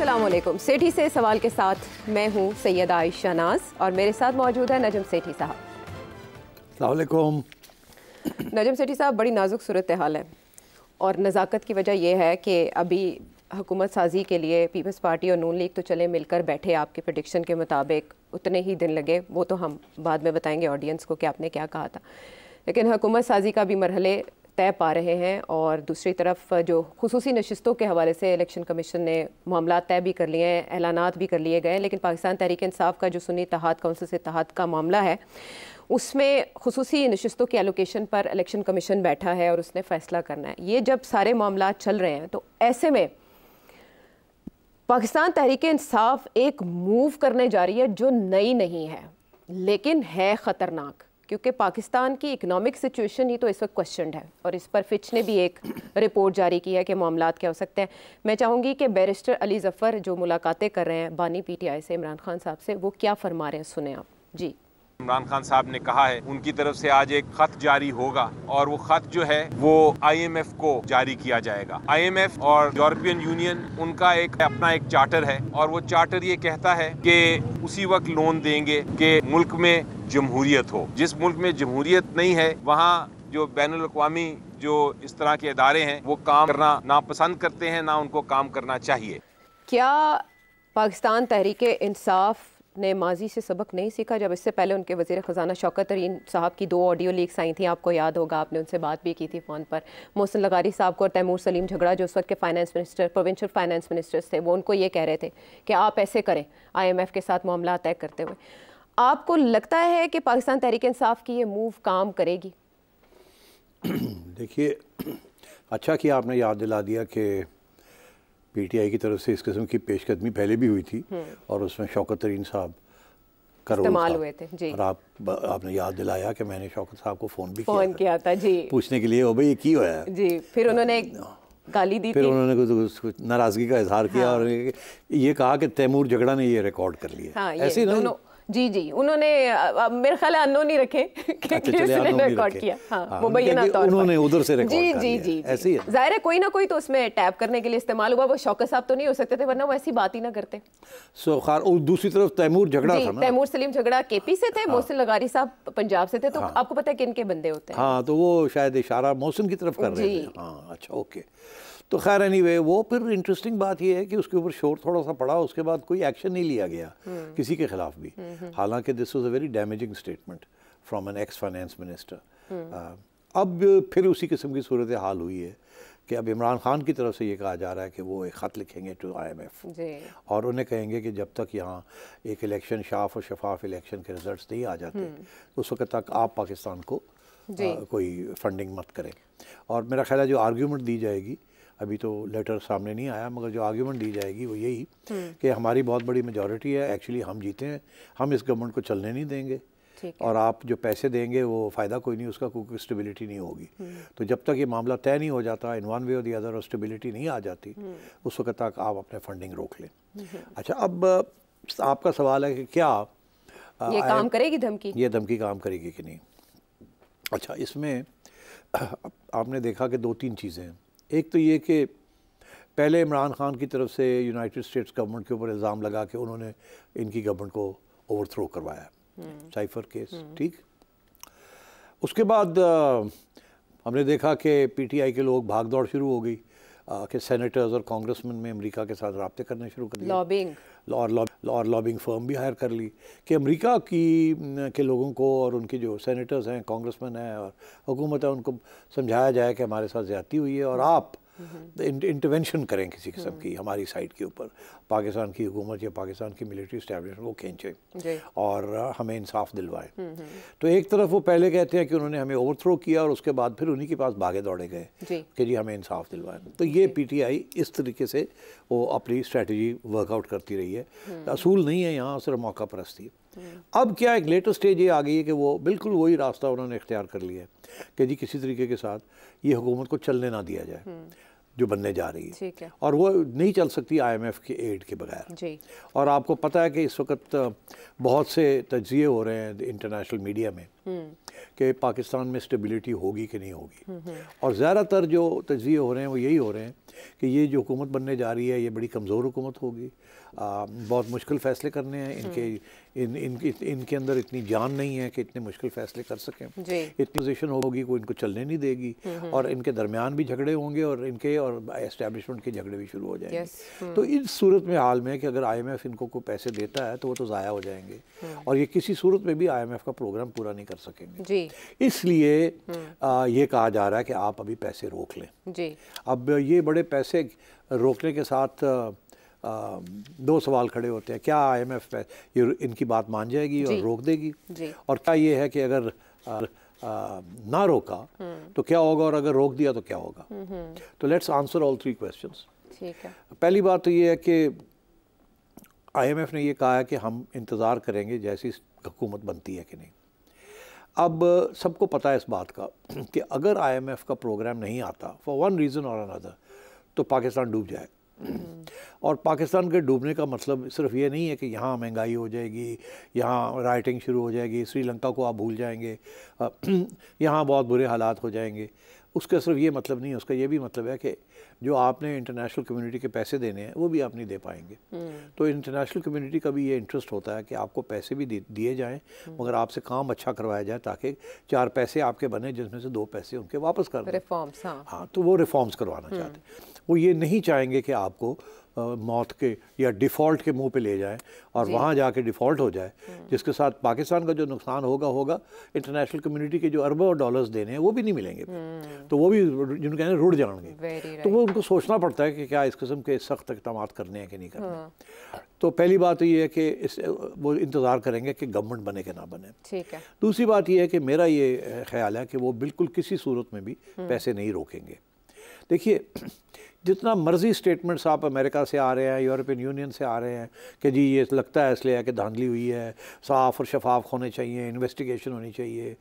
अस्सलाम वालेकुम। सेठी से सवाल के साथ मैं हूँ सैयदा आयशा नाज और मेरे साथ मौजूद है नजम सेठी साहब। अस्सलाम वालेकुम। नजम सेठी साहब, बड़ी नाजुक सूरत हाल है और नज़ाकत की वजह यह है कि अभी हुकूमत साजी के लिए पीपल्स पार्टी और नून लीग तो चले मिलकर बैठे, आपके प्रेडिक्शन के मुताबिक उतने ही दिन लगे, वो तो हम बाद में बताएंगे ऑडियंस को कि आपने क्या कहा था, लेकिन हुकूमत साजी का भी मरहले तय पा रहे हैं। और दूसरी तरफ जो खुसूसी नशिस्तों के हवाले से इलेक्शन कमीशन ने मामला तय भी कर लिए हैं, ऐलानात भी कर लिए गए हैं, लेकिन पाकिस्तान तहरीक इंसाफ का जो सुन्नी इत्तेहाद काउंसिल से इत्तेहाद का मामला है उसमें खुसूसी नशिस्तों की एलोकेशन पर इलेक्शन कमीशन बैठा है और उसने फ़ैसला करना है। ये जब सारे मामला चल रहे हैं तो ऐसे में पाकिस्तान तहरीक इंसाफ एक मूव करने जा रही है जो नई नहीं है लेकिन है ख़तरनाक, क्योंकि पाकिस्तान की इकनॉमिक सिचुएशन ही तो इस वक्त क्वेश्चनड है और इस पर फिच ने भी एक रिपोर्ट जारी की है कि मामलात क्या हो सकते हैं। मैं चाहूँगी कि बैरिस्टर अली ज़फ़र जो मुलाकातें कर रहे हैं बानी PTI से इमरान खान साहब से, वो क्या फरमा रहे हैं, सुने आप जी। इमरान खान साहब ने कहा है उनकी तरफ से आज एक खत जारी होगा और वो खत जो है वो IMF को जारी किया जाएगा। IMF और यूरोपियन यूनियन उनका अपना एक चार्टर है और वो चार्टर ये कहता है कि उसी वक्त लोन देंगे कि मुल्क में जमहूरियत हो। जिस मुल्क में जमहूरियत नहीं है वहाँ जो बैनुल अक़वामी जो इस तरह के इदारे हैं वो काम करना नापसंद करते हैं, ना उनको काम करना चाहिए। क्या पाकिस्तान तहरीक इंसाफ ने माजी से सबक नहीं सीखा? जब इससे पहले उनके वज़ीर ख़जाना शौकत तरीन साहब की 2 ऑडियो लीक्स आई थी, आपको याद होगा, आपने उनसे बात भी की थी फ़ोन पर। मोहसिन लगारी साहब को और तैमूर सलीम झगड़ा जो उस वक्त के finance minister, provincial finance ministers थे, वो उनको ये कह रहे थे कि आप ऐसे करें IMF के साथ मामला तय करते हुए। आपको लगता है कि पाकिस्तान तहरीक इंसाफ की ये मूव काम करेगी? देखिए, अच्छा कि आपने याद दिला दिया कि PTI की तरफ से इस किस्म की पेशकदमी पहले भी हुई थी और उसमें शौकत तरीन साहब इस्तेमाल हुए थे जी। और आपने याद दिलाया कि मैंने शौकत साहब को फ़ोन किया था जी, पूछने के लिए ओ भाई ये की हुआ है जी। फिर उन्होंने गाली दी, फिर उन्होंने कुछ नाराज़गी का इजहार किया और ये कहा कि तैमूर झगड़ा ने ये रिकॉर्ड कर लिया। ऐसे ना जी जी, उन्होंने मेरे ख्याल है अननोन ही रखे कि किसने रिकॉर्ड किया। हाँ, मुबैना तौर पर उन्होंने उधर से रिकॉर्ड जी कर जी लिया। जी ऐसे ही जाहिर है कोई ना कोई तो उसमें टैप करने के लिए इस्तेमाल हुआ। वो शौकत साहब तो नहीं हो सकते थे, वरना वो ऐसी बात ही ना करते। दूसरी तरफ तैमूर झगड़ा था ना, तैमूर सलीम झगड़ा KP से थे, मोहसिन लगारी साहब पंजाब से थे, तो आपको पता है किन के बंदे होते हैं। हाँ, तो वो शायद इशारा मोहसिन की तरफ कर रहे थे। हाँ, अच्छा, ओके। तो खैर एनीवे, वो फिर इंटरेस्टिंग बात यह है कि उसके ऊपर शोर थोड़ा सा पड़ा, उसके बाद कोई एक्शन नहीं लिया गया किसी के खिलाफ भी, हालांकि this was a very damaging statement from an ex finance minister. अब फिर उसी किस्म की सूरत हाल हुई है कि अब इमरान खान की तरफ से ये कहा जा रहा है कि वो एक ख़त लिखेंगे टू IMF और उन्हें कहेंगे कि जब तक यहाँ एक इलेक्शन शाफ और शफाफ इलेक्शन के रिजल्ट नहीं आ जाते उस वक्त तक आप पाकिस्तान को कोई फंडिंग मत करें। और मेरा ख्याल है जो आर्ग्यूमेंट दी जाएगी, अभी तो लेटर सामने नहीं आया, मगर जो आर्ग्यूमेंट दी जाएगी वो यही कि हमारी बहुत बड़ी मेजॉरिटी है, एक्चुअली हम जीते हैं, हम इस गवर्नमेंट को चलने नहीं देंगे और आप जो पैसे देंगे वो फ़ायदा कोई नहीं, उसका कोई स्टेबिलिटी नहीं होगी। तो जब तक ये मामला तय नहीं हो जाता इन वन वे और दी अदर और स्टेबिलिटी नहीं आ जाती उस वक्त तक आप अपने फंडिंग रोक लें। अच्छा, अब आपका सवाल है कि क्या ये काम करेगी धमकी? ये धमकी काम करेगी कि नहीं? अच्छा, इसमें आपने देखा कि 2-3 चीज़ें हैं। एक तो ये कि पहले इमरान खान की तरफ से यूनाइटेड स्टेट्स गवर्नमेंट के ऊपर इल्ज़ाम लगा कि उन्होंने इनकी गवर्नमेंट को ओवरथ्रो करवाया, साइफर केस, ठीक। उसके बाद हमने देखा कि PTI के लोग भाग दौड़ शुरू हो गई कि सेनेटर्स और कांग्रेसमैन में अमेरिका के साथ रब्ते करने शुरू कर दिए, लॉबिंग फर्म भी हायर कर ली कि अमेरिका के लोगों को और उनके जो सेनेटर्स हैं, कांग्रेसमैन हैं और हुकूमत है, उनको समझाया जाए कि हमारे साथ ज़्यादती हुई है और आप इंटरवेंशन करें किसी किस्म की हमारी साइड के ऊपर, पाकिस्तान की हुकूमत या पाकिस्तान की मिलिट्री इस्टेब्लिशमेंट को खींचें और हमें इंसाफ दिलवाएं। तो एक तरफ वो पहले कहते हैं कि उन्होंने हमें ओवरथ्रो किया और उसके बाद फिर उन्हीं के पास भागे दौड़े गए कि जी हमें इंसाफ दिलवाएं। तो ये PTI इस तरीके से वो अपनी स्ट्रैटेजी वर्कआउट करती रही है। असूल नहीं है यहाँ, सिर्फ मौका परस्ती। अब क्या एक लेटेस्ट स्टेज ये आ गई है कि वो बिल्कुल वही रास्ता उन्होंने इख्तियार कर लिया है कि जी किसी तरीके के साथ ये हुकूमत को चलने ना दिया जाए जो बनने जा रही है, और वो नहीं चल सकती IMF के एड के बगैर। और आपको पता है कि इस वक्त बहुत से तज्जिए हो रहे हैं इंटरनेशनल मीडिया में कि पाकिस्तान में स्टेबिलिटी होगी कि नहीं होगी। और ज़्यादातर जो तज्ज़िये हो रहे हैं वो यही हो रहे हैं कि ये जो हुकूमत बनने जा रही है ये बड़ी कमज़ोर हुकूमत होगी, बहुत मुश्किल फ़ैसले करने हैं, इनके अंदर इतनी जान नहीं है कि इतने मुश्किल फ़ैसले कर सकें, इतनी पोजीशन होगी कोई इनको चलने नहीं देगी, और इनके दरमियान भी झगड़े होंगे और इनके और एस्टेब्लिशमेंट के झगड़े भी शुरू हो जाएंगे। तो इस सूरत में हाल में कि अगर IMF इनको कोई पैसे देता है तो वो तो ज़ाया हो जाएंगे और ये किसी सूरत में भी IMF का प्रोग्राम पूरा नहीं कर सकेंगे। इसलिए ये कहा जा रहा है कि आप अभी पैसे रोक लें। अब ये बड़े पैसे रोकने के साथ दो सवाल खड़े होते हैं, क्या IMF ये इनकी बात मान जाएगी और रोक देगी, और क्या ये है कि अगर ना रोका तो क्या होगा और अगर रोक दिया तो क्या होगा। तो लेट्स आंसर ऑल 3 क्वेश्चंस। पहली बात तो ये है कि IMF ने ये कहा है कि हम इंतज़ार करेंगे जैसी हुकूमत बनती है कि नहीं। अब सबको पता है इस बात का कि अगर IMF का प्रोग्राम नहीं आता फॉर वन रीज़न और अनदर तो पाकिस्तान डूब जाए। और पाकिस्तान के डूबने का मतलब सिर्फ ये नहीं है कि यहाँ महंगाई हो जाएगी, यहाँ राइटिंग शुरू हो जाएगी, श्रीलंका को आप भूल जाएंगे, यहाँ बहुत बुरे हालात हो जाएंगे। उसका सिर्फ ये मतलब नहीं है, उसका ये भी मतलब है कि जो आपने इंटरनेशनल कम्युनिटी के पैसे देने हैं वो भी आप नहीं दे पाएंगे। तो इंटरनेशनल कम्युनिटी का भी ये इंटरेस्ट होता है कि आपको पैसे भी दिए जाएं मगर आपसे काम अच्छा करवाया जाए ताकि 4 पैसे आपके बने जिसमें से 2 पैसे उनके वापस कर दें। रिफॉर्म्स, हाँ, तो वो रिफॉर्म्स करवाना चाहते हैं। वो ये नहीं चाहेंगे कि आपको मौत के या डिफ़ॉल्ट के मुंह पे ले जाएं और वहाँ जाके डिफ़ॉल्ट हो जाए, जिसके साथ पाकिस्तान का जो नुकसान होगा इंटरनेशनल कम्युनिटी के जो अरबों डॉलर्स देने हैं वो भी नहीं मिलेंगे। तो वो भी जिनको कहते हैं रुड़ जाएंगे। तो वो उनको सोचना पड़ता है कि क्या इस किस्म के सख्त इक़दाम करने हैं कि नहीं करने। तो पहली बात तो ये है कि वो इंतज़ार करेंगे कि गवर्नमेंट बने कि ना बने। ठीक है। दूसरी बात ये है कि मेरा ये ख्याल है कि वो बिल्कुल किसी सूरत में भी पैसे नहीं रोकेंगे। देखिए, जितना मर्जी स्टेटमेंट्स आप अमेरिका से आ रहे हैं, यूरोपियन यूनियन से आ रहे हैं कि जी ये लगता है इसलिए कि धांधली हुई है, साफ़ और शफाफ होने चाहिए, इन्वेस्टिगेशन होनी चाहिए,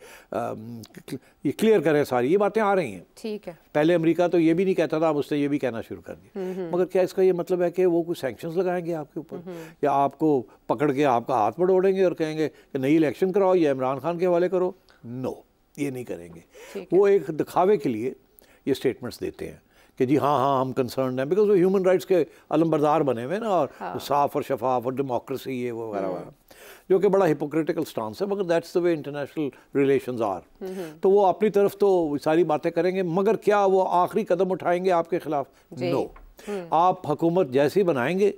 ये क्लियर करें, सारी ये बातें आ रही हैं। ठीक है। पहले अमेरिका तो ये भी नहीं कहता था, अब उसने ये भी कहना शुरू कर दिया। मगर क्या इसका ये मतलब है कि वो कुछ सैंक्शंस लगाएंगे आपके ऊपर या आपको पकड़ के आपका हाथ बड़ोड़ेंगे और कहेंगे कि नई इलेक्शन कराओ या इमरान खान के हवाले करो? नो, ये नहीं करेंगे। वो एक दिखावे के लिए ये स्टेटमेंट्स देते हैं कि जी हाँ हम कंसर्न हैं, बिकॉज वो ह्यूमन राइट्स के अलमबरदार बने हुए ना, और साफ़ और शफाफ और डेमोक्रेसी ये वो वगैरह वगैरह, जो कि बड़ा हिपोक्रिटिकल स्टांस है, मगर that's the way international relations are. तो वो अपनी तरफ तो सारी बातें करेंगे, मगर क्या वो आखिरी कदम उठाएंगे आपके खिलाफ? नो। आप हुकूमत जैसी बनाएंगे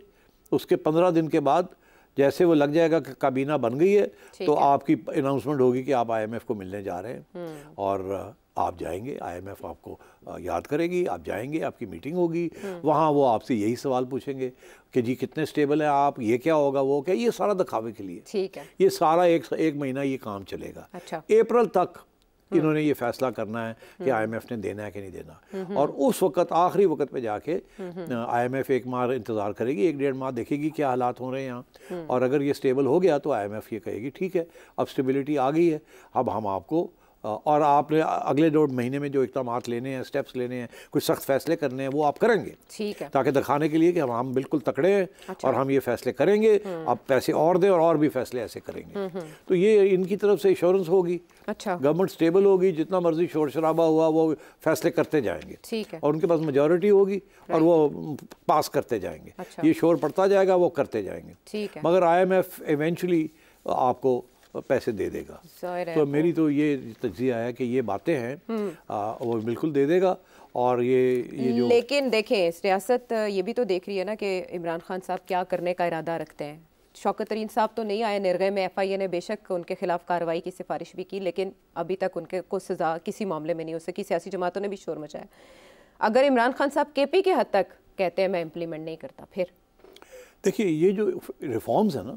उसके 15 दिन के बाद जैसे वो लग जाएगा कि काबीना बन गई है तो आपकी अनाउंसमेंट होगी कि आप IMF को मिलने जा रहे हैं और आप जाएंगे, IMF आपको याद करेगी, आप जाएंगे, आपकी मीटिंग होगी, वहाँ वो आपसे यही सवाल पूछेंगे कि जी कितने स्टेबल हैं आप, ये क्या होगा, वो क्या, ये सारा दिखावे के लिए। ठीक है। ये सारा एक महीना ये काम चलेगा। अच्छा। अप्रैल तक इन्होंने ये फैसला करना है कि IMF ने देना है कि नहीं देना, और उस वक्त आखिरी वक्त पे जाके IMF 1 माह इंतज़ार करेगी, 1-1.5 माह देखेगी क्या हालात हो रहे हैं यहाँ, और अगर ये स्टेबल हो गया तो IMF ये कहेगी ठीक है अब स्टेबिलिटी आ गई है, अब हम आपको और आपने अगले 2 महीने में जो इक़दामात लेने हैं, स्टेप्स लेने हैं, कुछ सख्त फैसले करने हैं वो आप करेंगे। ठीक है। ताकि दिखाने के लिए कि हम बिल्कुल तकड़े हैं। अच्छा। और हम ये फैसले करेंगे, आप पैसे और दें और भी फैसले ऐसे करेंगे। तो ये इनकी तरफ से इंश्योरेंस होगी। अच्छा। गवर्नमेंट स्टेबल होगी, जितना मर्जी शोर शराबा हुआ वो फैसले करते जाएंगे। ठीक है। और उनके पास मेजॉरिटी होगी और वो पास करते जाएंगे। अच्छा। ये शोर पड़ता जाएगा, वो करते जाएंगे। ठीक है। मगर IMF इवेंचुअली आपको पैसे दे देगा। तो मेरी तो ये तज्जिया है कि ये बातें हैं वो बिल्कुल दे देगा। और ये जो लेकिन देखें रियासत ये भी तो देख रही है ना कि इमरान खान साहब क्या करने का इरादा रखते हैं। शौकत तरीन साहब तो नहीं आए निर्गय में, FIA ने बेशक उनके खिलाफ कार्रवाई की सिफारिश भी की, लेकिन अभी तक उनके को सज़ा किसी मामले में नहीं हो सकी। सियासी जमातों ने भी शोर मचाया। अगर इमरान खान साहब KP के हद तक कहते हैं मैं इम्प्लीमेंट नहीं करता, फिर देखिए ये जो रिफॉर्म्स है ना,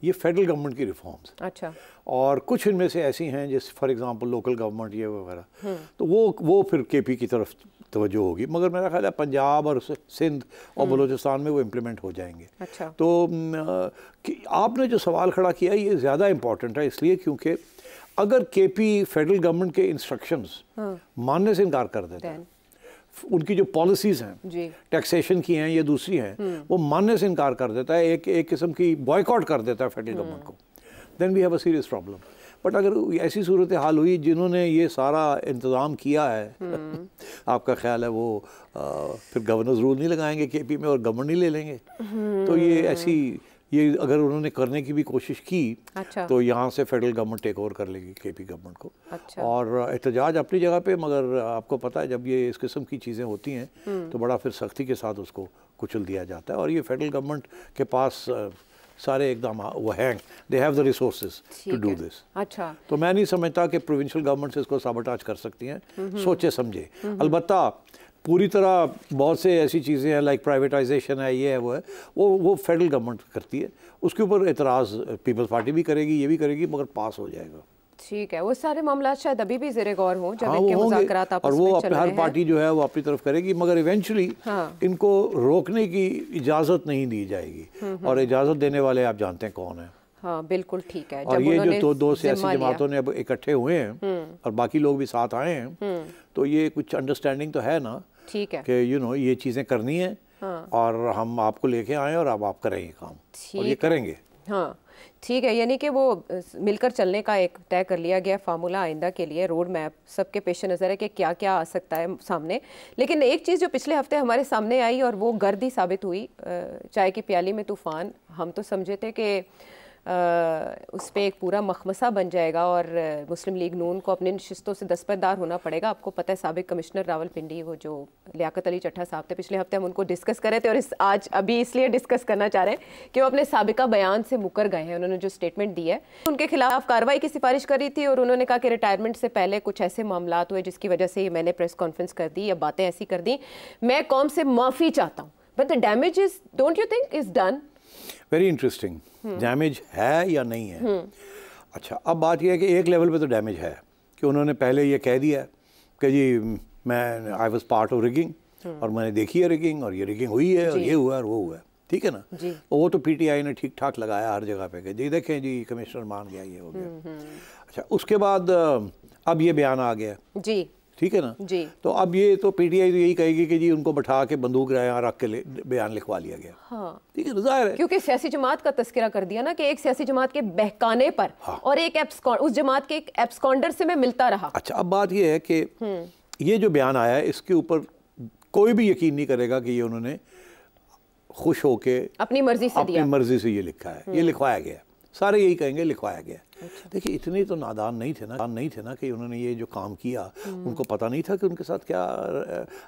ये फेडरल गवर्नमेंट की रिफॉर्म्स। अच्छा। और कुछ इनमें से ऐसी हैं जैसे फॉर एग्जांपल लोकल गवर्नमेंट ये वगैरह, तो वो फिर KP की तरफ तवज्जो होगी, मगर मेरा ख्याल है पंजाब और सिंध और बलूचिस्तान में वो इम्प्लीमेंट हो जाएंगे। अच्छा। तो आपने जो सवाल खड़ा किया ये ज़्यादा इम्पॉर्टेंट है इसलिए क्योंकि अगर KP फेडरल गवर्नमेंट के इंस्ट्रक्शंस मानने से इनकार कर देता है, उनकी जो पॉलिसीज़ हैं टैक्सेशन की हैं या दूसरी हैं वो मानने से इनकार कर देता है, एक किस्म की बॉयकॉट कर देता है फेडरल गवर्नमेंट को, then we have a serious problem. But अगर ऐसी सूरत हाल हुई जिन्होंने ये सारा इंतज़ाम किया है आपका ख्याल है वो फिर गवर्नर्स रूल नहीं लगाएंगे केपी में और गवर्नर नहीं ले लेंगे? तो ये ऐसी ये अगर उन्होंने करने की भी कोशिश की अच्छा। तो यहाँ से फेडरल गवर्नमेंट टेक ओवर कर लेगी केपी गवर्नमेंट को। अच्छा। और एहतजाज अपनी जगह पे, मगर आपको पता है जब ये इस किस्म की चीज़ें होती हैं तो बड़ा फिर सख्ती के साथ उसको कुचल दिया जाता है। और ये फेडरल गवर्नमेंट के पास सारे एकदम वो हैं, they have the resources to do this. अच्छा। तो मैं नहीं समझता कि प्रोविंशियल गवर्नमेंट इसको साबोटाज कर सकती हैं, सोचे समझे। अलबत्ता पूरी तरह बहुत से ऐसी चीज़ें हैं लाइक प्राइवेटाइजेशन है, ये है वो है, वो फेडरल गवर्नमेंट करती है, उसके ऊपर एतराज़ पीपल्स पार्टी भी करेगी, ये भी करेगी, मगर पास हो जाएगा। ठीक है, वो सारे मामला शायद अभी भी ज़ेरे गौर हों जब हाँ, इनके वो मुज़ाकरात आपस और वो में अपने चल हर रहे पार्टी जो है वो अपनी तरफ करेगी, मगर इवेंचुअली इनको रोकने की इजाज़त नहीं दी जाएगी। और इजाज़त देने वाले आप जानते हैं कौन है। हाँ बिल्कुल ठीक है। और ये जो दो सियासी जमातों ने अब इकट्ठे हुए हैं और बाकी लोग भी साथ आए हैं, तो ये कुछ अंडरस्टैंडिंग तो है ना, ठीक है, कि यू नो ये चीज़ें करनी है और हम आपको लेके आए और अब आप करेंगे काम, और ये करेंगे। हाँ ठीक है, यानी कि वो मिलकर चलने का एक तय कर लिया गया फार्मूला आइंदा के लिए, रोड मैप सबके पेश नज़र है कि क्या क्या आ सकता है सामने। लेकिन एक चीज़ जो पिछले हफ्ते हमारे सामने आई और वो गर्द ही साबित हुई, चाय की प्याली में तूफ़ान, हम तो समझे थे कि उस पर एक पूरा मखमसा बन जाएगा और मुस्लिम लीग नून को अपनी नशिस्तों से दस्तबरदार होना पड़ेगा। आपको पता है साबिक कमिश्नर रावलपिंडी, वो जो लियाकत अली चट्टा साहब थे, पिछले हफ्ते हम उनको डिस्कस कर रहे थे और आज अभी इसलिए डिस्कस करना चाह रहे हैं कि वो अपने साबिका बयान से मुकर गए हैं। उन्होंने जो स्टेटमेंट दी है उनके खिलाफ कार्रवाई की सिफारिश करी थी और उन्होंने कहा कि रिटायरमेंट से पहले कुछ ऐसे मामला हुए जिसकी वजह से मैंने प्रेस कॉन्फ्रेंस कर दी या बातें ऐसी कर दी, मैं कौम से माफ़ी चाहता हूँ, but the damage is, don't you think, is done? Very interesting. Damage है या नहीं है? अच्छा, अब बात यह है कि एक लेवल पे तो डैमेज है कि उन्होंने पहले ये कह दिया कि जी मैं I was part of rigging और मैंने देखी है रिगिंग और ये रिगिंग हुई है और ये हुआ और वो हुआ है, ठीक है ना। वो तो पीटीआई ने ठीक ठाक लगाया हर जगह पे कि जी देखें जी कमिश्नर मान गया, ये हो गया। अच्छा, उसके बाद अब ये बयान आ गया जी, ठीक है ना जी। तो अब ये तो पीटीआई तो यही कहेगी कि जी उनको बैठा के बंदूक यहाँ रख के बयान लिखवा लिया गया। हाँ ठीक है, जाहिर है, क्योंकि सियासी जमात का तस्करा कर दिया ना कि एक सियासी जमात के बहकाने पर और एक उस जमात के एक एब्सकॉन्डर से मैं मिलता रहा। अच्छा, अब बात ये है कि ये जो बयान आया है इसके ऊपर कोई भी यकीन नहीं करेगा कि ये उन्होंने खुश होके अपनी मर्जी से ये लिखा है, ये लिखवाया गया, सारे यही कहेंगे लिखवाया गया। अच्छा। देखिए इतने तो नादान नहीं थे ना कि उन्होंने ये जो काम किया उनको पता नहीं था कि उनके साथ क्या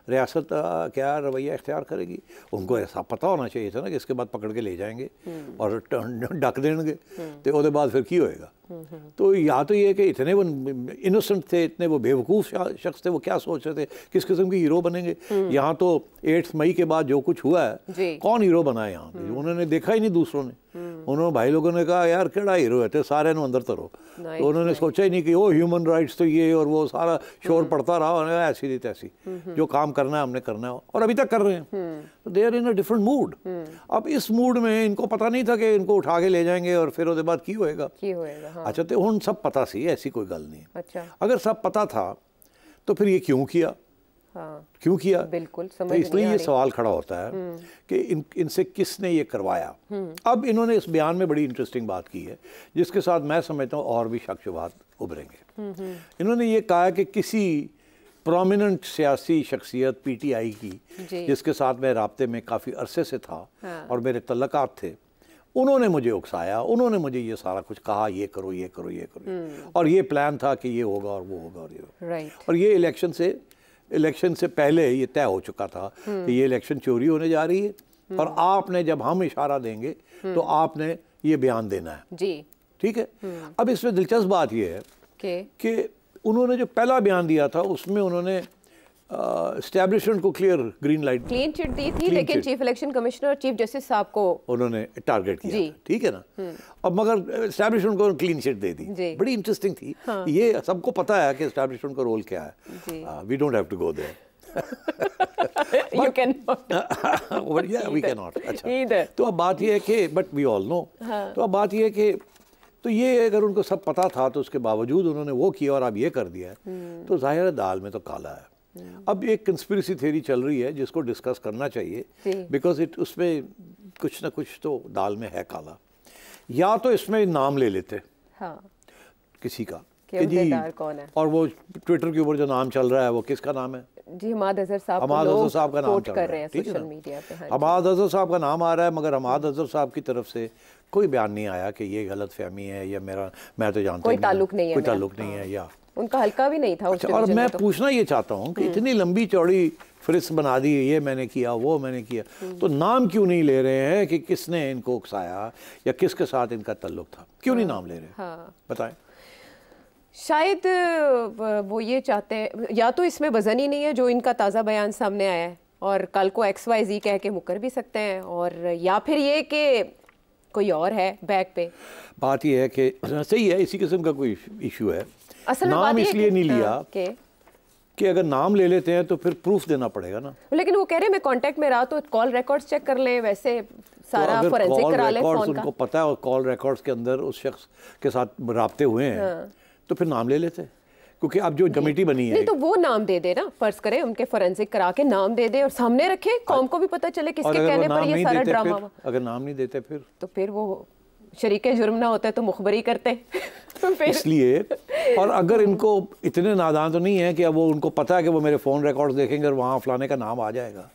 रियासत क्या रवैया इख्तियार करेगी। उनको ऐसा पता होना चाहिए था ना कि इसके बाद पकड़ के ले जाएंगे और ढक देंगे, तो उसके बाद फिर की होएगा। तो या तो ये कि इतने वो इनोसेंट थे, इतने वो बेवकूफ़ शख्स थे, वो क्या सोच रहे थे किस किस्म की हीरो बनेंगे। यहाँ तो 8 मई के बाद जो कुछ हुआ है, कौन हीरो बना है यहाँ पे? उन्होंने देखा ही नहीं दूसरों ने। उन्होंने भाई लोगों ने कहा यार केड़ा हीरो है, तो सारे ने अंदर तरो। तो उन्होंने सोचा ही नहीं कि वो ह्यूमन राइट्स तो ये और वो सारा शोर पड़ता रहा, ऐसी नहीं तैसी, जो काम करना है हमने करना है और अभी तक कर रहे हैं। तो they are in a different mood. अब इस मूड में इनको पता नहीं था कि इनको उठा के ले जाएंगे और फिर उसके बाद की होएगा। हाँ। अच्छा, तो उन सब पता सी, ऐसी कोई गल नहीं। अच्छा, अगर सब पता था तो फिर ये क्यों किया? हाँ, क्यों किया? बिल्कुल समझ तो इसलिए ये सवाल खड़ा होता है कि इनसे किसने ये करवाया। अब इन्होंने इस बयान में बड़ी इंटरेस्टिंग बात की है जिसके साथ मैं समझता हूँ और भी शक शुबहात उभरेंगे। इन्होंने ये कहा कि किसी प्रोमिनेंट सियासी शख्सियत पीटीआई की जिसके साथ मैं राब्ते में काफ़ी अरसे से था और मेरे तल्लकात थे, उन्होंने मुझे उकसाया, उन्होंने मुझे ये सारा कुछ कहा, ये करो ये करो ये करो, और ये प्लान था कि ये होगा और वो होगा और ये और ये इलेक्शन से पहले ये तय हो चुका था कि ये इलेक्शन चोरी होने जा रही है और आपने जब हम इशारा देंगे तो आपने ये बयान देना है जी, ठीक है। अब इसमें दिलचस्प बात ये है कि उन्होंने जो पहला बयान दिया था उसमें उन्होंने एस्टैब्लिशमेंट को क्लीन चिट दी थी, लेकिन चीफ इलेक्शन कमिश्नर और चीफ जस्टिस साहब को उन्होंने टारगेट किया, ठीक है ना। अब मगर एस्टैब्लिशमेंट को क्लीन चिट दे दी, बड़ी इंटरेस्टिंग थी। हाँ। ये सबको पता है कि एस्टैब्लिशमेंट का रोल क्या है। We don't have to go there. You cannot. Yeah, we cannot. अच्छा, तो अब बात ये है कि बट वी ऑल नो। तो अब बात ये है कि तो ये अगर उनको सब पता था तो उसके बावजूद उन्होंने वो किया और अब ये कर दिया है, तो जाहिर है दाल में तो काला है। अब एक कंस्पिरेसी थ्योरी चल रही है जिसको डिस्कस करना चाहिए, बिकॉज उसमें कुछ ना कुछ तो दाल में है काला। या तो इसमें नाम ले लेते, हाँ, किसी का कि उम्मीदवार कौन है, और वो ट्विटर के ऊपर जो नाम चल रहा है वो किसका नाम है? जी हमाद अजहर साहब हमाद अजहर साहब का नाम चल कर रहा रहे है, हैं ठीक है सोशल ना? मीडिया पे। हाँ हमाद अजहर साहब का नाम आ रहा है, मगर हमाद अजहर साहब की तरफ से कोई बयान नहीं आया कि ये गलत फहमी है या मैं तो जानता कोई ताल्लुक नहीं है, कोई ताल्लुक नहीं है, या उनका हल्का भी नहीं था उस अच्छा, और डिवीजन मैं में तो। पूछना ये चाहता हूँ कि इतनी लंबी चौड़ी फहरिस्त बना दी, ये मैंने किया वो मैंने किया, तो नाम क्यों नहीं ले रहे हैं कि किसने इनको उकसाया या किसके साथ इनका ताल्लुक था? क्यों नहीं नाम ले रहे? हाँ बताएं। शायद वो ये चाहते हैं, या तो इसमें वजन ही नहीं है जो इनका ताज़ा बयान सामने आया है, और कल को XYZ कह के मुकर भी सकते हैं, और या फिर ये कि कोई और है बैक पे। बात ये है कि सही है, इसी किस्म का कोई इशू है। असल में नाम बात ये इसलिए नहीं लिया कि अगर नाम ले लेते हैं तो फिर प्रूफ देना पड़ेगा ना। लेकिन वो कह रहे हैं मैं कांटेक्ट में रहा तो कॉल रिकॉर्ड्स चेक कर लें, वैसे सारा तो फोरेंसिक करा लें फोन का। उनको पता है और कॉल रिकॉर्ड्स के अंदर उस शख्स के साथ राब्ते हुए हैं, तो फिर नाम ले लेते, क्योंकि अब जो कमेटी बनी है नहीं तो वो नाम दे दे ना, फर्ज करें उनके फोरेंसिक करा के नाम दे दे और सामने रखे, कौम को भी पता चले किसके कहने पर ये सारा ड्रामा हुआ। अगर नाम नहीं देते फिर तो फिर वो शरीके जुर्म ना होते तो मुखबरी करते इसलिए। और अगर इनको इतने नादान तो नहीं है कि अब वो उनको पता है कि वो मेरे फ़ोन रिकॉर्ड्स देखेंगे और वहाँ फलाने का नाम आ जाएगा,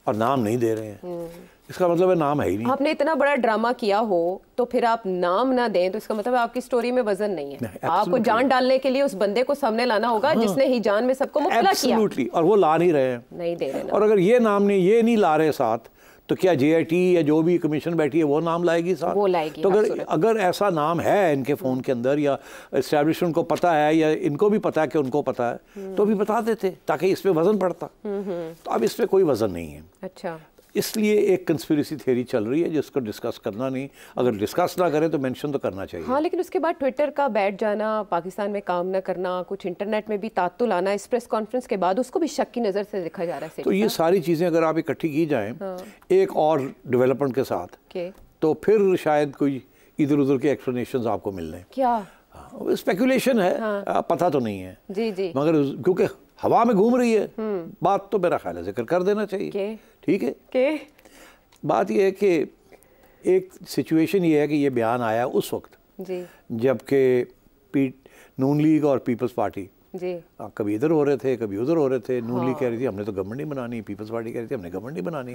और नाम नहीं दे रहे हैं, इसका मतलब है नाम है ही नहीं। आपने इतना बड़ा ड्रामा किया हो तो फिर आप नाम ना दें तो इसका मतलब आपकी स्टोरी में वजन नहीं है। आपको जान डालने के लिए उस बंदे को सामने लाना होगा जिसने ही जान में सबको मुब्तला किया। और वो ला नहीं रहे हैं, नहीं दे रहे ना। और अगर ये नाम ये नहीं ला रहे साथ, तो क्या JIT या जो भी कमीशन बैठी है वो नाम लाएगी साथ? वो लाएगी। तो अगर ऐसा नाम है इनके फ़ोन के अंदर, या एस्टैब्लिशमेंट को पता है या इनको भी पता है कि उनको पता है, तो भी बता देते ताकि इस पे वजन पड़ता। तो अब इस पे कोई वजन नहीं है। अच्छा, इसलिए एक कंस्पिरेसी थ्योरी चल रही है जिसको डिस्कस करना नहीं, अगर डिस्कस ना करें तो मेंशन तो करना चाहिए। हाँ, लेकिन उसके बाद ट्विटर का बैठ जाना, पाकिस्तान में काम ना करना, कुछ इंटरनेट में भी तातुल आना, इस प्रेस कॉन्फ्रेंस के बाद उसको भी शक की नज़र से देखा जा रहा है। तो ये सारी चीज़ें अगर आप इकट्ठी की जाएं एक और डेवलपमेंट के साथ, तो फिर शायद कोई इधर उधर के एक्सप्लेनेशंस आपको मिल रहे हैं। क्या स्पेकुलेशन है, पता तो नहीं है जी जी, मगर क्योंकि हवा में घूम रही है बात, तो मेरा ख्याल है जिक्र कर देना चाहिए। ठीक है, बात यह है कि एक सिचुएशन ये है कि ये बयान आया उस वक्त जबकि नून लीग और पीपल्स पार्टी जी कभी इधर हो रहे थे कभी उधर हो रहे थे। नून लीग कह रही थी हमने तो गवर्नमेंट नहीं बनानी, पीपल्स पार्टी कह रही थी हमने गवर्नमेंट नहीं बनानी।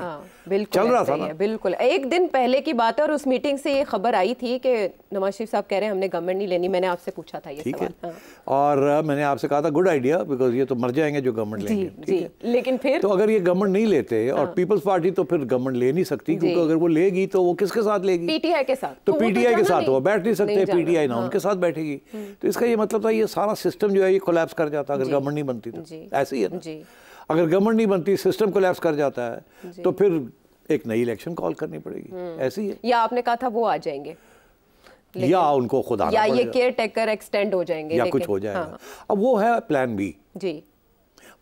बिल्कुल चल रहा था ना, बिल्कुल एक दिन पहले की बात है, और उस मीटिंग से ये खबर आई थी कि नवाज शरीफ साहब कह रहे हैं हमने गवर्नमेंट नहीं लेनी। मैंने आपसे पूछा था ये सवाल, और मैंने आपसे कहा था गुड आइडिया, बिकॉज ये तो मर जाएंगे जो गवर्नमेंट लेंगे। ठीक है, लेकिन फिर तो अगर ये गवर्नमेंट नहीं लेते और पीपल्स पार्टी, तो फिर गवर्नमेंट ले नहीं सकती, क्योंकि अगर वो लेगी तो वो किसके साथ लेगी? PTI के साथ। तो PTI के साथ वो बैठ नहीं सकते, PTI ना उनके साथ बैठेगी। तो इसका ये मतलब था ये सारा सिस्टम जो है ये कोलैप्स कर जाता अगर गवर्नमेंट नहीं बनती। तो ऐसे ही है ना, अगर गवर्नमेंट नहीं बनती सिस्टम कोलैप्स कर जाता है, तो फिर एक नई इलेक्शन कॉल करनी पड़ेगी। ऐसी है। या आपने कहा था वो आ जाएंगे, या उनको खुद आना या पड़ेगा, ये केयर टेकर एक्सटेंड हो जाएंगे, या कुछ हो जाएगा। अब वो है प्लान बी जी,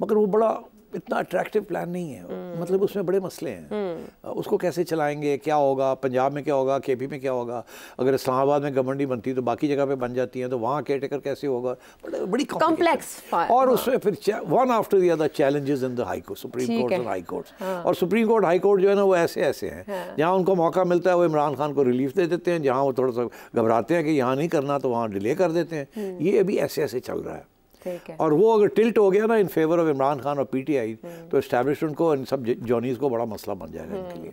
मगर वो बड़ा इतना अट्रैक्टिव प्लान नहीं है। मतलब उसमें बड़े मसले हैं, उसको कैसे चलाएंगे, क्या होगा, पंजाब में क्या होगा, KP में क्या होगा, अगर इस्लामाबाद में गवर्नमेंट नहीं बनती तो बाकी जगह पे बन जाती है, तो वहाँ केयरटेकर कैसे होगा, बड़ी कॉम्प्लेक्स। और उसमें फिर one after the other challenges in the high court, supreme court और हाई कोर्ट। और सुप्रीम कोर्ट हाई कोर्ट जो है ना वो ऐसे ऐसे हैं, जहाँ उनको मौका मिलता है वो इमरान खान को रिलीफ दे देते हैं, जहाँ वो थोड़ा सा घबराते हैं कि यहाँ नहीं करना तो वहाँ डिले कर देते हैं। ये अभी ऐसे ऐसे चल रहा है। और वो अगर टिल्ट हो गया ना in favour of Imran Khan और PTI, तो एस्टैब्लिशमेंट को इन सब जॉनीज़ को बड़ा मसला बन जाएगा इनके लिए।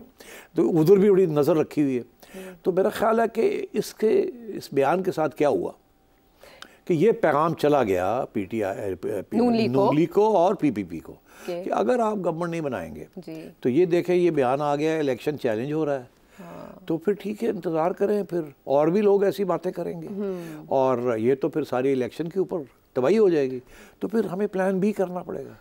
तो उधर भी बड़ी नज़र रखी हुई है। तो मेरा ख्याल है कि इस बयान के साथ क्या हुआ कि ये पैगाम चला गया PTI नून लीग को और PPP को कि अगर आप गवर्नमेंट नहीं बनाएंगे तो ये देखें ये बयान आ गया, इलेक्शन चैलेंज हो रहा है, तो फिर ठीक है इंतज़ार करें, फिर और भी लोग ऐसी बातें करेंगे और ये तो फिर सारी इलेक्शन के ऊपर तबाही हो जाएगी। तो फिर हमें प्लान बी करना पड़ेगा,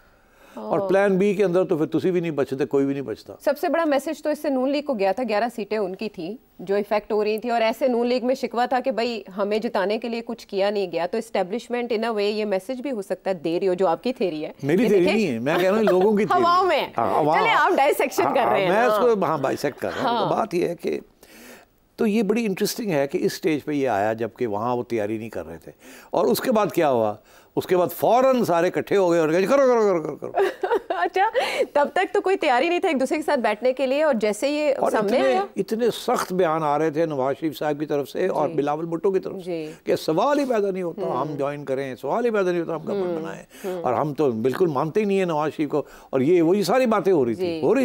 और प्लान बी के अंदर तो फिर तुसी भी नहीं बचते, कोई भी नहीं बचता। सबसे बड़ा मैसेज तो इससे नून लीग को गया था, 11 सीटें उनकी थी जो इफेक्ट हो रही थी, और ऐसे नून लीग में शिकवा था कि भाई हमें जिताने के लिए कुछ किया नहीं गया। तो एस्टेब्लिशमेंट इन अ वे ये मैसेज भी हो सकता है दे रही हो, जो आपकी थ्योरी है। मेरी थ्योरी नहीं है, मैं कह रहा हूँ लोगों की हवाओं में। चले आप डाइसेक्शन कर रहे हैं, मैं उसको बाइसेक्ट कर रहा हूँ। बात ये है कि तो ये बड़ी इंटरेस्टिंग है कि इस स्टेज पे ये आया जबकि वहाँ वो तैयारी नहीं कर रहे थे, और उसके बाद क्या हुआ, उसके बाद फौरन सारे इकट्ठे हो गए और कहे करो करो करो करो करो। अच्छा, तब तक तो कोई तैयारी नहीं था एक दूसरे के साथ बैठने के लिए, और जैसे ये सामने आया इतने सख्त बयान आ रहे थे नवाज शरीफ साहब की तरफ से और बिलावल भुट्टो की तरफ से कि सवाल ही पैदा नहीं होता हम ज्वाइन करें, सवाल ही पैदा नहीं होता हम गवर्नमेंट बनाएं, और हम तो बिल्कुल मानते ही नहीं है नवाज शरीफ को, और ये वही सारी बातें हो रही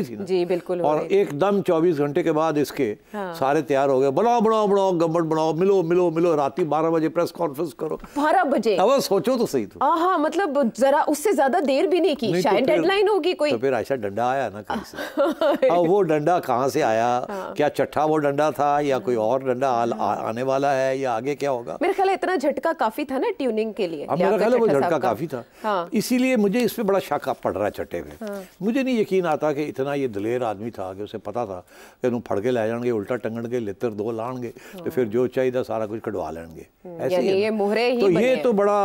थी ना जी बिल्कुल। और एकदम 24 घंटे के बाद इसके सारे तैयार हो गए, बनाओ बनाओ बनाओ गवर्नमेंट बनाओ, मिलो मिलो मिलो, रात 12 बजे प्रेस कॉन्फ्रेंस करो, 12 बजे। अब सोचो तो सही, तो हाँ मतलब जरा उससे ज्यादा देर भी नहीं की, शायद डेडलाइन होगी कोई। तो फिर ऐसा डंडा आया ना कहीं से। अब वो डंडा कहाँ से आया, क्या चट्ठा वो डंडा था या कोई और डंडा आने वाला है या आगे क्या होगा? मेरे ख्याल इतना झटका काफी था ना ट्यूनिंग के लिए। मेरा ख्याल है वो झटका काफी था, इसीलिए मुझे इस पे बड़ा शक पड़ रहा है चट्टे पे। मुझे नहीं यकीन आता कि इतना ये दलेर आदमी था कि उसे पता था कि उन्हें फड़ के ले जाएंगे, उल्टा टंगणगे, लित्र दो लाएंगे, तो फिर जो चाहिए सारा कुछ कटवा लेंगे। ऐसे ये मोहरे ही तो ये तो बड़ा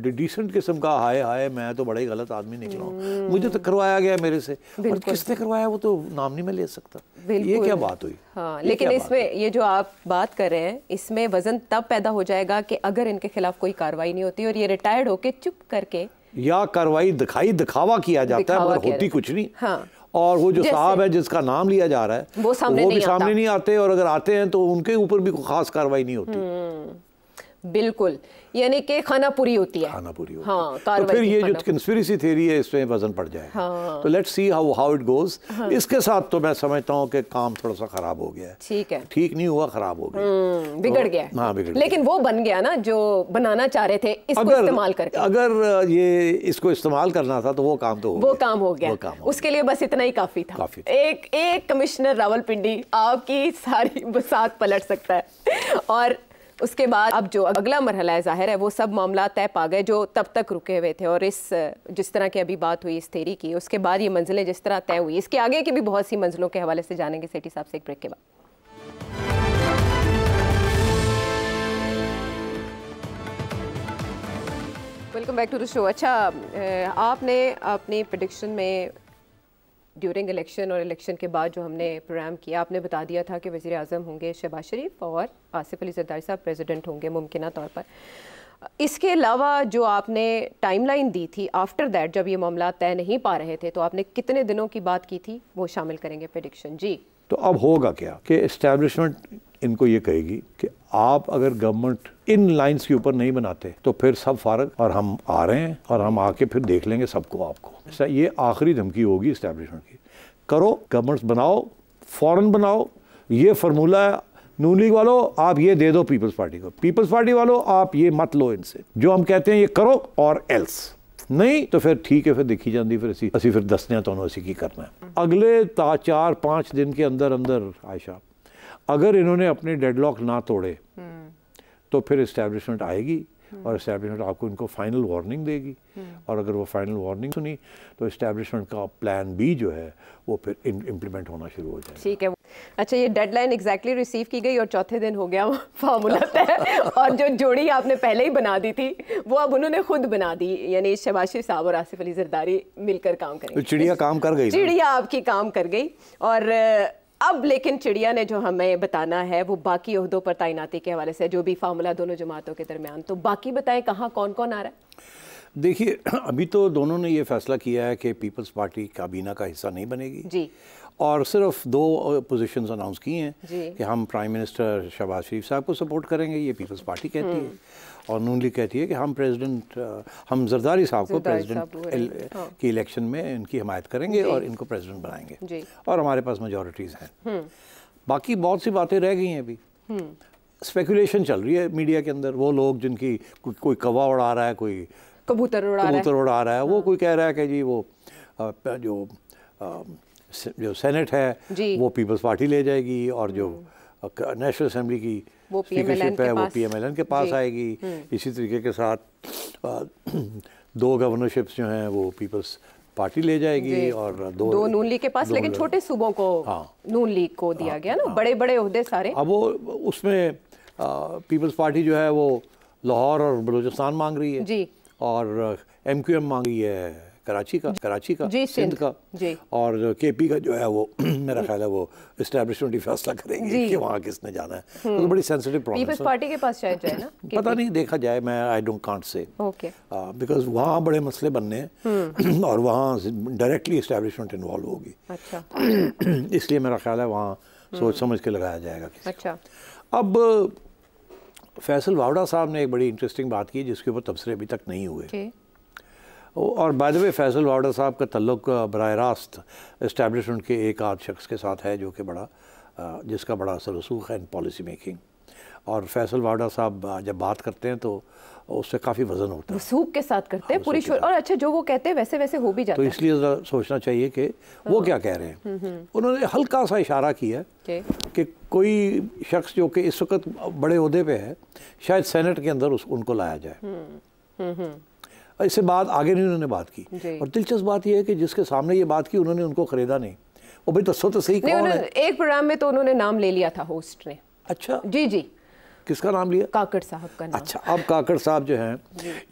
डिसेंट किस्म का हाय हाय मैं तो बड़ा ही गलत आदमी निकला हूँ, मुझे तो करवाया गया मेरे से, और किसने करवाया वो तो नाम नहीं मैं ले सकता। ये क्या बात हुई? हाँ, लेकिन इसमें ये जो आप बात कर रहे हैं इसमें वजन तब पैदा हो जाएगा कि अगर इनके खिलाफ कोई कार्रवाई नहीं होती और ये रिटायर्ड होके चुप करके, या कार्रवाई दिखावा किया जाता है मगर होती कुछ नहीं। हाँ। और वो जो साहब है जिसका नाम लिया जा रहा है वो भी सामने नहीं आते, और अगर आते हैं तो उनके ऊपर भी कोई खास कार्रवाई नहीं होती। बिल्कुल, यानी कि खाना पूरी होती है, खाना पूरी होती हाँ, है। तो फिर ये जो कंस्पिरेसी थ्योरी है इसमें वजन पड़ जाएगा। हाँ। तो let's see how it goes. इसके साथ तो मैं समझता हूँ कि काम थोड़ा सा खराब हो गया है। ठीक है, ठीक नहीं हुआ, खराब हो गया, बिगड़ गया। हाँ बिगड़, लेकिन वो बन गया ना जो बनाना चाह रहे थे इसको इस्तेमाल करके। अगर ये इसको इस्तेमाल करना था तो वो काम तो वो काम हो गया, उसके लिए बस इतना ही काफी था। एक कमिश्नर रावलपिंडी आपकी सारी बसात पलट सकता है। और उसके बाद अब जो अगला मरहला है जाहिर है वो सब मामला तय पा गए जो तब तक रुके हुए थे, और इस जिस तरह की अभी बात हुई इस थ्योरी की, उसके बाद ये मंजिलें जिस तरह तय हुई, इसके आगे की भी बहुत सी मंजिलों के हवाले से जानेंगे सेठी साहब से एक ब्रेक के बाद। Welcome back to the show. अच्छा, आपने अपनी प्रेडिक्शन में ड्यूरिंग इलेक्शन और इलेक्शन के बाद जो हमने प्रोग्राम किया, आपने बता दिया था कि वज़ीर आज़म होंगे शहबाज शरीफ और आसिफ अली ज़रदारी साहब प्रेसिडेंट होंगे मुमकिना तौर पर। इसके अलावा जो आपने टाइमलाइन दी थी आफ्टर दैट, जब ये मामला तय नहीं पा रहे थे, तो आपने कितने दिनों की बात की थी, वो शामिल करेंगे प्रेडिक्शन जी। तो अब होगा क्या कि एस्टैब्लिशमेंट इनको ये कहेगी कि आप अगर गवर्नमेंट इन लाइंस के ऊपर नहीं बनाते तो फिर सब फारग, और हम आ रहे हैं और हम आके फिर देख लेंगे सबको आपको। ऐसा ये आखिरी धमकी होगी एस्टैब्लिशमेंट की, करो गवर्नमेंट बनाओ, फौरन बनाओ। ये फार्मूला है, नून लीग वालों आप ये दे दो पीपल्स पार्टी को, पीपल्स पार्टी वालों आप ये मत लो इनसे, जो हम कहते हैं ये करो और एल्स नहीं तो फिर ठीक है, फिर देखी जाती, फिर असी फिर दसने तो असी की करना है। अगले 4-5 दिन के अंदर अंदर आयशा अगर इन्होंने अपने डेडलॉक ना तोड़े तो फिर इस्टेब्लिशमेंट आएगी और इस्टेब्लिशमेंट आपको इनको फाइनल वार्निंग देगी, और अगर वो फाइनल वार्निंग सुनी तो इस्टेब्लिशमेंट का प्लान बी जो है वो फिर इम्प्लीमेंट होना शुरू हो जाएगा। ठीक है। अच्छा, ये डेडलाइन एग्जैक्टली रिसीव की गई और चौथे दिन हो गया फार्मूला तय, और जो जोड़ी आपने पहले ही बना दी थी वो अब उन्होंने खुद बना दी, यानी शहबाज शरीफ साहब और आसिफ अली जरदारी मिलकर काम करेंगे। चिड़िया काम कर गई, चिड़िया आपकी काम कर गई। और अब लेकिन चिड़िया ने जो हमें बताना है वो बाकी ओहदों पर तैनाती के हवाले से, जो भी फार्मूला दोनों जमातों के दरमियान, तो बाकी बताएं कहाँ कौन कौन आ रहा है। देखिए, अभी तो दोनों ने ये फैसला किया है कि पीपल्स पार्टी काबीना का हिस्सा नहीं बनेगी जी, और सिर्फ 2 पोजीशंस अनाउंस की हैं कि हम प्राइम मिनिस्टर शहबाज शरीफ साहब को सपोर्ट करेंगे, ये पीपल्स पार्टी कहती है, और नून लीग कहती है कि हम हम जरदारी साहब को प्रेसिडेंट की इलेक्शन में इनकी हिमायत करेंगे और इनको प्रेसिडेंट बनाएंगे, और हमारे पास मेजॉरिटीज़ हैं। बाकी बहुत सी बातें रह गई हैं अभी, स्पेकुलेशन चल रही है मीडिया के अंदर, वो लोग जिनकी कोई कौवा उड़ा रहा है, कोई कबूतर उड़ा रहा है, वो कोई कह रहा है कि जी वो जो सेनेट है वो पीपल्स पार्टी ले जाएगी, और जो नेशनल असेंबली की स्पीकरशिप है वो PMLN के पास आएगी। इसी तरीके के साथ 2 गवर्नरशिप्स जो हैं वो पीपल्स पार्टी ले जाएगी, और 2 नून लीग के पास, लेकिन छोटे सूबों को नून लीग को दिया गया ना, बड़े बड़े ओहदे सारे। अब वो उसमें पीपल्स पार्टी जो है वो लाहौर और बलूचिस्तान मांग रही है जी, और MQM मांग रही है कराची का जी, सिंध का जी। और केपी का जो है वो मेरा ख्याल है वो इस्टेब्लिशमेंट ही फैसला करेंगे कि वहाँ किसने जाना है। तो बड़ी सेंसिटिव प्रॉब्लम पीपल्स पार्टी के पास शायद जाए ना, पता नहीं, देखा जाए। मैं I don't can't say, okay, because वहाँ बड़े मसले बनने हैं और वहाँ डायरेक्टली इस्टेब्लिशमेंट इन्वॉल्व होगी। अच्छा इसलिए मेरा ख्याल है वहाँ सोच समझ के लगाया जाएगा। अच्छा, अब फैसल वावड़ा साहब ने एक बड़ी इंटरेस्टिंग बात की जिसके ऊपर तबसरे अभी तक नहीं हुए। और बाय द वे फैसल वावड़ा साहब का तल्लुक बराह रास्त इस्टेब्लिशमेंट के एक आध शख्स के साथ है जो कि बड़ा जिसका बड़ा असर रसूख है इन पॉलिसी मेकिंग। और फैसल वावड़ा साहब जब बात करते हैं तो उससे काफ़ी वजन होता है, रसूख के साथ करते हैं पूरी और अच्छा जो वो कहते हैं वैसे वैसे हो भी जाता है। है। तो इसलिए ज़रा सोचना चाहिए कि वो क्या कह रहे हैं। उन्होंने हल्का सा इशारा किया कि कोई शख्स जो कि इस वक्त बड़े ओहदे पे है शायद सेनेट के अंदर उनको लाया जाए। इससे बात आगे नहीं उन्होंने बात की। और दिलचस्प बात यह है कि जिसके सामने ये बात की उन्होंने उनको ख़रीदा नहीं। वो भाई दसो तो सही कौन है। एक प्रोग्राम में तो उन्होंने नाम ले लिया था होस्ट ने। अच्छा जी जी, किसका नाम लिया? काकड़ साहब का नाम। अच्छा, अब काकड़ साहब जो हैं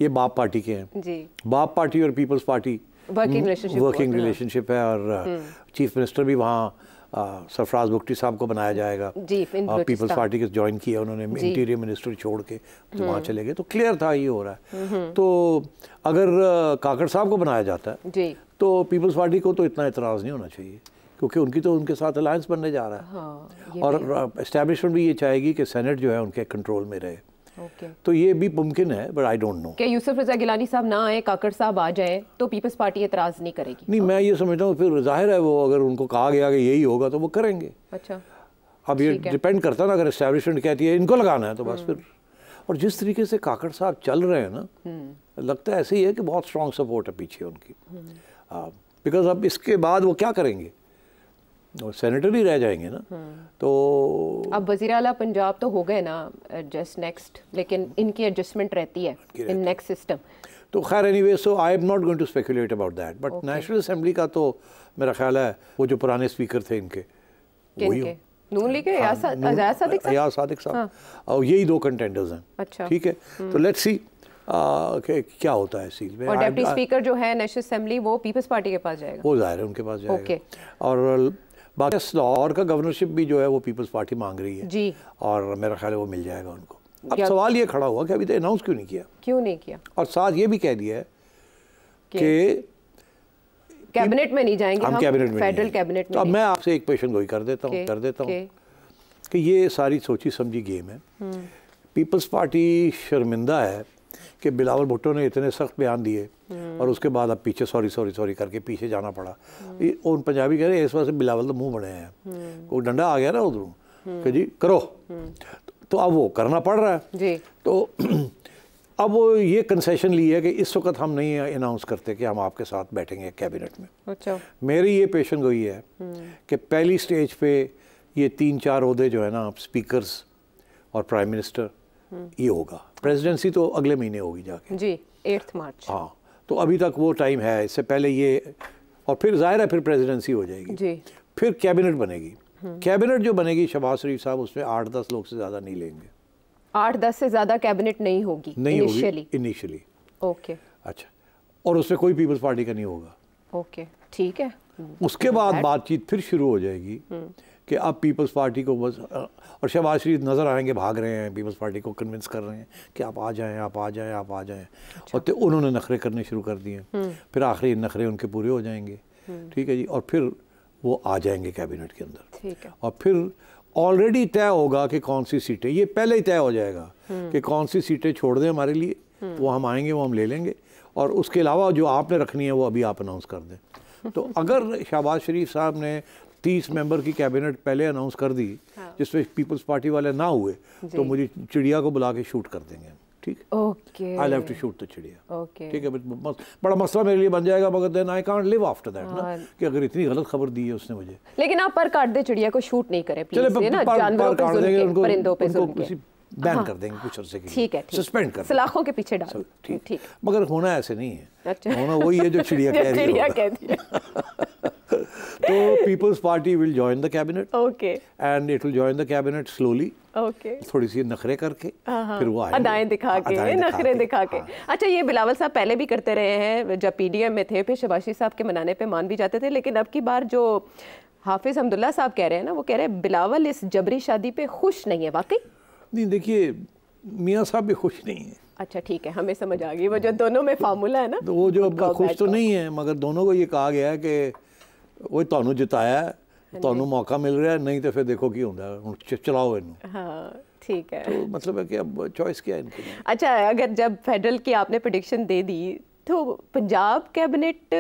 ये बाप पार्टी के हैं जी। बाप पार्टी और पीपल्स पार्टी वर्किंग रिलेशनशिप है और चीफ मिनिस्टर भी वहाँ सरफराज बुख्ती साहब को बनाया जाएगा जी। पीपल्स पार्टी के ज्वाइन किया उन्होंने, इंटीरियर मिनिस्टर छोड़ के तो वहाँ चले गए। तो क्लियर था ये हो रहा है। तो अगर काकड़ साहब को बनाया जाता है जी तो पीपल्स पार्टी को तो इतना एतराज़ नहीं होना चाहिए क्योंकि उनकी तो उनके साथ अलायंस बनने जा रहा है। हाँ, और एस्टैब्लिशमेंट भी ये चाहेगी कि सेनेट जो है उनके कंट्रोल में रहे। तो ये भी मुमकिन है, बट आई डोंट नो कि यूसुफ रजा गिलानी साहब ना आए, काकड़ साहब आ जाए तो पीपल्स पार्टी एतराज़ नहीं करेगी। नहीं, मैं ये समझता हूँ फिर जाहिर है वो अगर उनको कहा गया कि यही होगा तो वो करेंगे। अच्छा, अब ये डिपेंड करता है ना, अगर एस्टैब्लिशमेंट कहती है इनको लगाना है तो बस फिर। और जिस तरीके से काकड़ साहब चल रहे हैं ना, लगता है ऐसे ही है कि बहुत स्ट्रॉन्ग सपोर्ट है पीछे उनकी। बिकॉज अब इसके बाद वो क्या करेंगे, और सेनेटर ही रह जाएंगे ना। तो अब वज़ीर आला पंजाब तो हो गए ना एडजस्ट नेक्स्ट, लेकिन इनकी एडजस्टमेंट रहती है इन नेक्स्ट सिस्टम। तो खैर anyway, so I am not going to speculate about that, but national assembly का तो मेरा ख्याल है वो जो पुराने स्पीकर थे इनके वही नून लीग के अयाज सादिक साहब और यही दो कंटेंडर्स हैं। अच्छा, ठीक है, तो लेट्स सी क्या होता है इस चीज़ में। और डिप्टी स्पीकर जो है नेशनल असेंबली वो पीपल्स पार्टी के पास जाएगा, वो जाहिर है उनके पास जाएगा। और बाकी लाहौर का गवर्नरशिप भी जो है वो पीपल्स पार्टी मांग रही है जी, और मेरा ख्याल है वो मिल जाएगा उनको। अब सवाल ये खड़ा हुआ कि अभी तो अनाउंस क्यों नहीं किया, और साथ ये भी कह दिया है कि कैबिनेट में नहीं जाएंगे हम कैबिनेट में, फेडरल कैबिनेट में। तो अब मैं आपसे एक पेशन गोई कर देता हूँ कि ये सारी सोची समझी गेम है। पीपल्स पार्टी शर्मिंदा है कि बिलावल भुट्टो ने इतने सख्त बयान दिए और उसके बाद अब पीछे सॉरी करके पीछे जाना पड़ा। उन पंजाबी कह रहे हैं इस वजह से बिलावल तो मुंह बने हैं, कोई डंडा आ गया ना उधरों कि जी करो, तो अब वो करना पड़ रहा है जी। तो अब वो ये कंसेशन ली है कि इस वक्त हम नहीं अनाउंस करते कि हम आपके साथ बैठेंगे कैबिनेट में। अच्छा, मेरी ये पेशन गोई है कि पहली स्टेज पे ये 3-4 ओहदे जो है ना, स्पीकर्स और प्राइम मिनिस्टर, ये होगा। प्रेसिडेंसी तो अगले महीने होगी जाके जी, 8 मार्च। हाँ, तो अभी तक वो टाइम है, इससे पहले ये, और फिर जाहिर है फिर प्रेसिडेंसी हो जाएगी जी, फिर कैबिनेट बनेगी। कैबिनेट जो बनेगी शहबाज शरीफ साहब उसमें 8-10 लोग से ज़्यादा नहीं लेंगे। 8-10 से ज़्यादा कैबिनेट नहीं होगी इनिशियली। ओके, अच्छा, और उसमें कोई पीपल्स पार्टी का नहीं होगा। ओके, ठीक है। उसके बाद बातचीत फिर शुरू हो जाएगी कि अब पीपल्स पार्टी को बस, और शहबाज शरीफ नज़र आएंगे भाग रहे हैं, पीपल्स पार्टी को कन्विंस कर रहे हैं कि आप आ जाएं। अच्छा। और तो उन्होंने नखरे करने शुरू कर दिए, फिर आखिरी नखरे उनके पूरे हो जाएंगे, ठीक है जी, और फिर वो आ जाएंगे कैबिनेट के अंदर, ठीक है। और फिर ऑलरेडी तय होगा कि कौन सी सीटें, ये पहले ही तय हो जाएगा कि कौन सी सीटें छोड़ दें हमारे लिए, वो हम आएंगे, वो हम ले लेंगे, और उसके अलावा जो आपने रखनी है वो अभी आप अनाउंस कर दें। तो अगर शहबाज शरीफ साहब ने 30 मेंबर की कैबिनेट पहले अनाउंस कर दी, हाँ, जिसमें पीपल्स पार्टी वाले ना हुए, तो मुझे चिड़िया को बुला के शूट कर देंगे, ठीक है। Okay, I have to shoot the चिड़िया, ओके, ठीक है। बड़ा मसला मेरे लिए बन जाएगा, मगर then I can't live after that ना, कि अगर इतनी गलत खबर दी है उसने मुझे। लेकिन आप पर काट दे चिड़िया को, शूट नहीं करें प्लीज, ना जानवरों पे जुल्म, परिंदों पे जुल्म, बैन कर देंगे कुछ अर्से के लिए, ठीक है, सस्पेंड कर, सलाखों के पीछे डाल, ठीक। मगर होना ऐसे नहीं है, होना वही है जो चिड़िया कह रही है। तो Peoples Party will join the cabinet okay and it will join the cabinet slowly, okay, थोड़ी सी नखरे करके, फिर वो आएंगे अदाएं दिखा के, नखरे दिखा के। अच्छा, ये बिलावल साहब पहले भी करते रहे हैं, जब पीडीएम में थे फिर शबाशी साहब के मनाने पे मान भी जाते थे, लेकिन अब की बार जो हाफिज हमदुल्ला साहब कह रहे हैं ना, वो कह रहे हैं बिलावल इस जबरी शादी पे खुश नहीं है। वाकई नहीं, देखिए मियाँ साहब भी खुश नहीं है। अच्छा ठीक है, हमें समझ आ गई, वो जो दोनों में फार्मूला है ना, तो वो जो खुश तो नहीं है, मगर दोनों को ये कहा गया है कि वो ਤੁਹਾਨੂੰ जिताया है, ਤੁਹਾਨੂੰ मौका मिल रहा है, नहीं तो फिर देखो की होता है, चलाओ इन्हों। हाँ ठीक है, तो मतलब है कि अब चॉइस क्या है इनकी। अच्छा, अगर जब फेडरल की आपने प्रेडिक्शन दे दी तो पंजाब कैबिनेट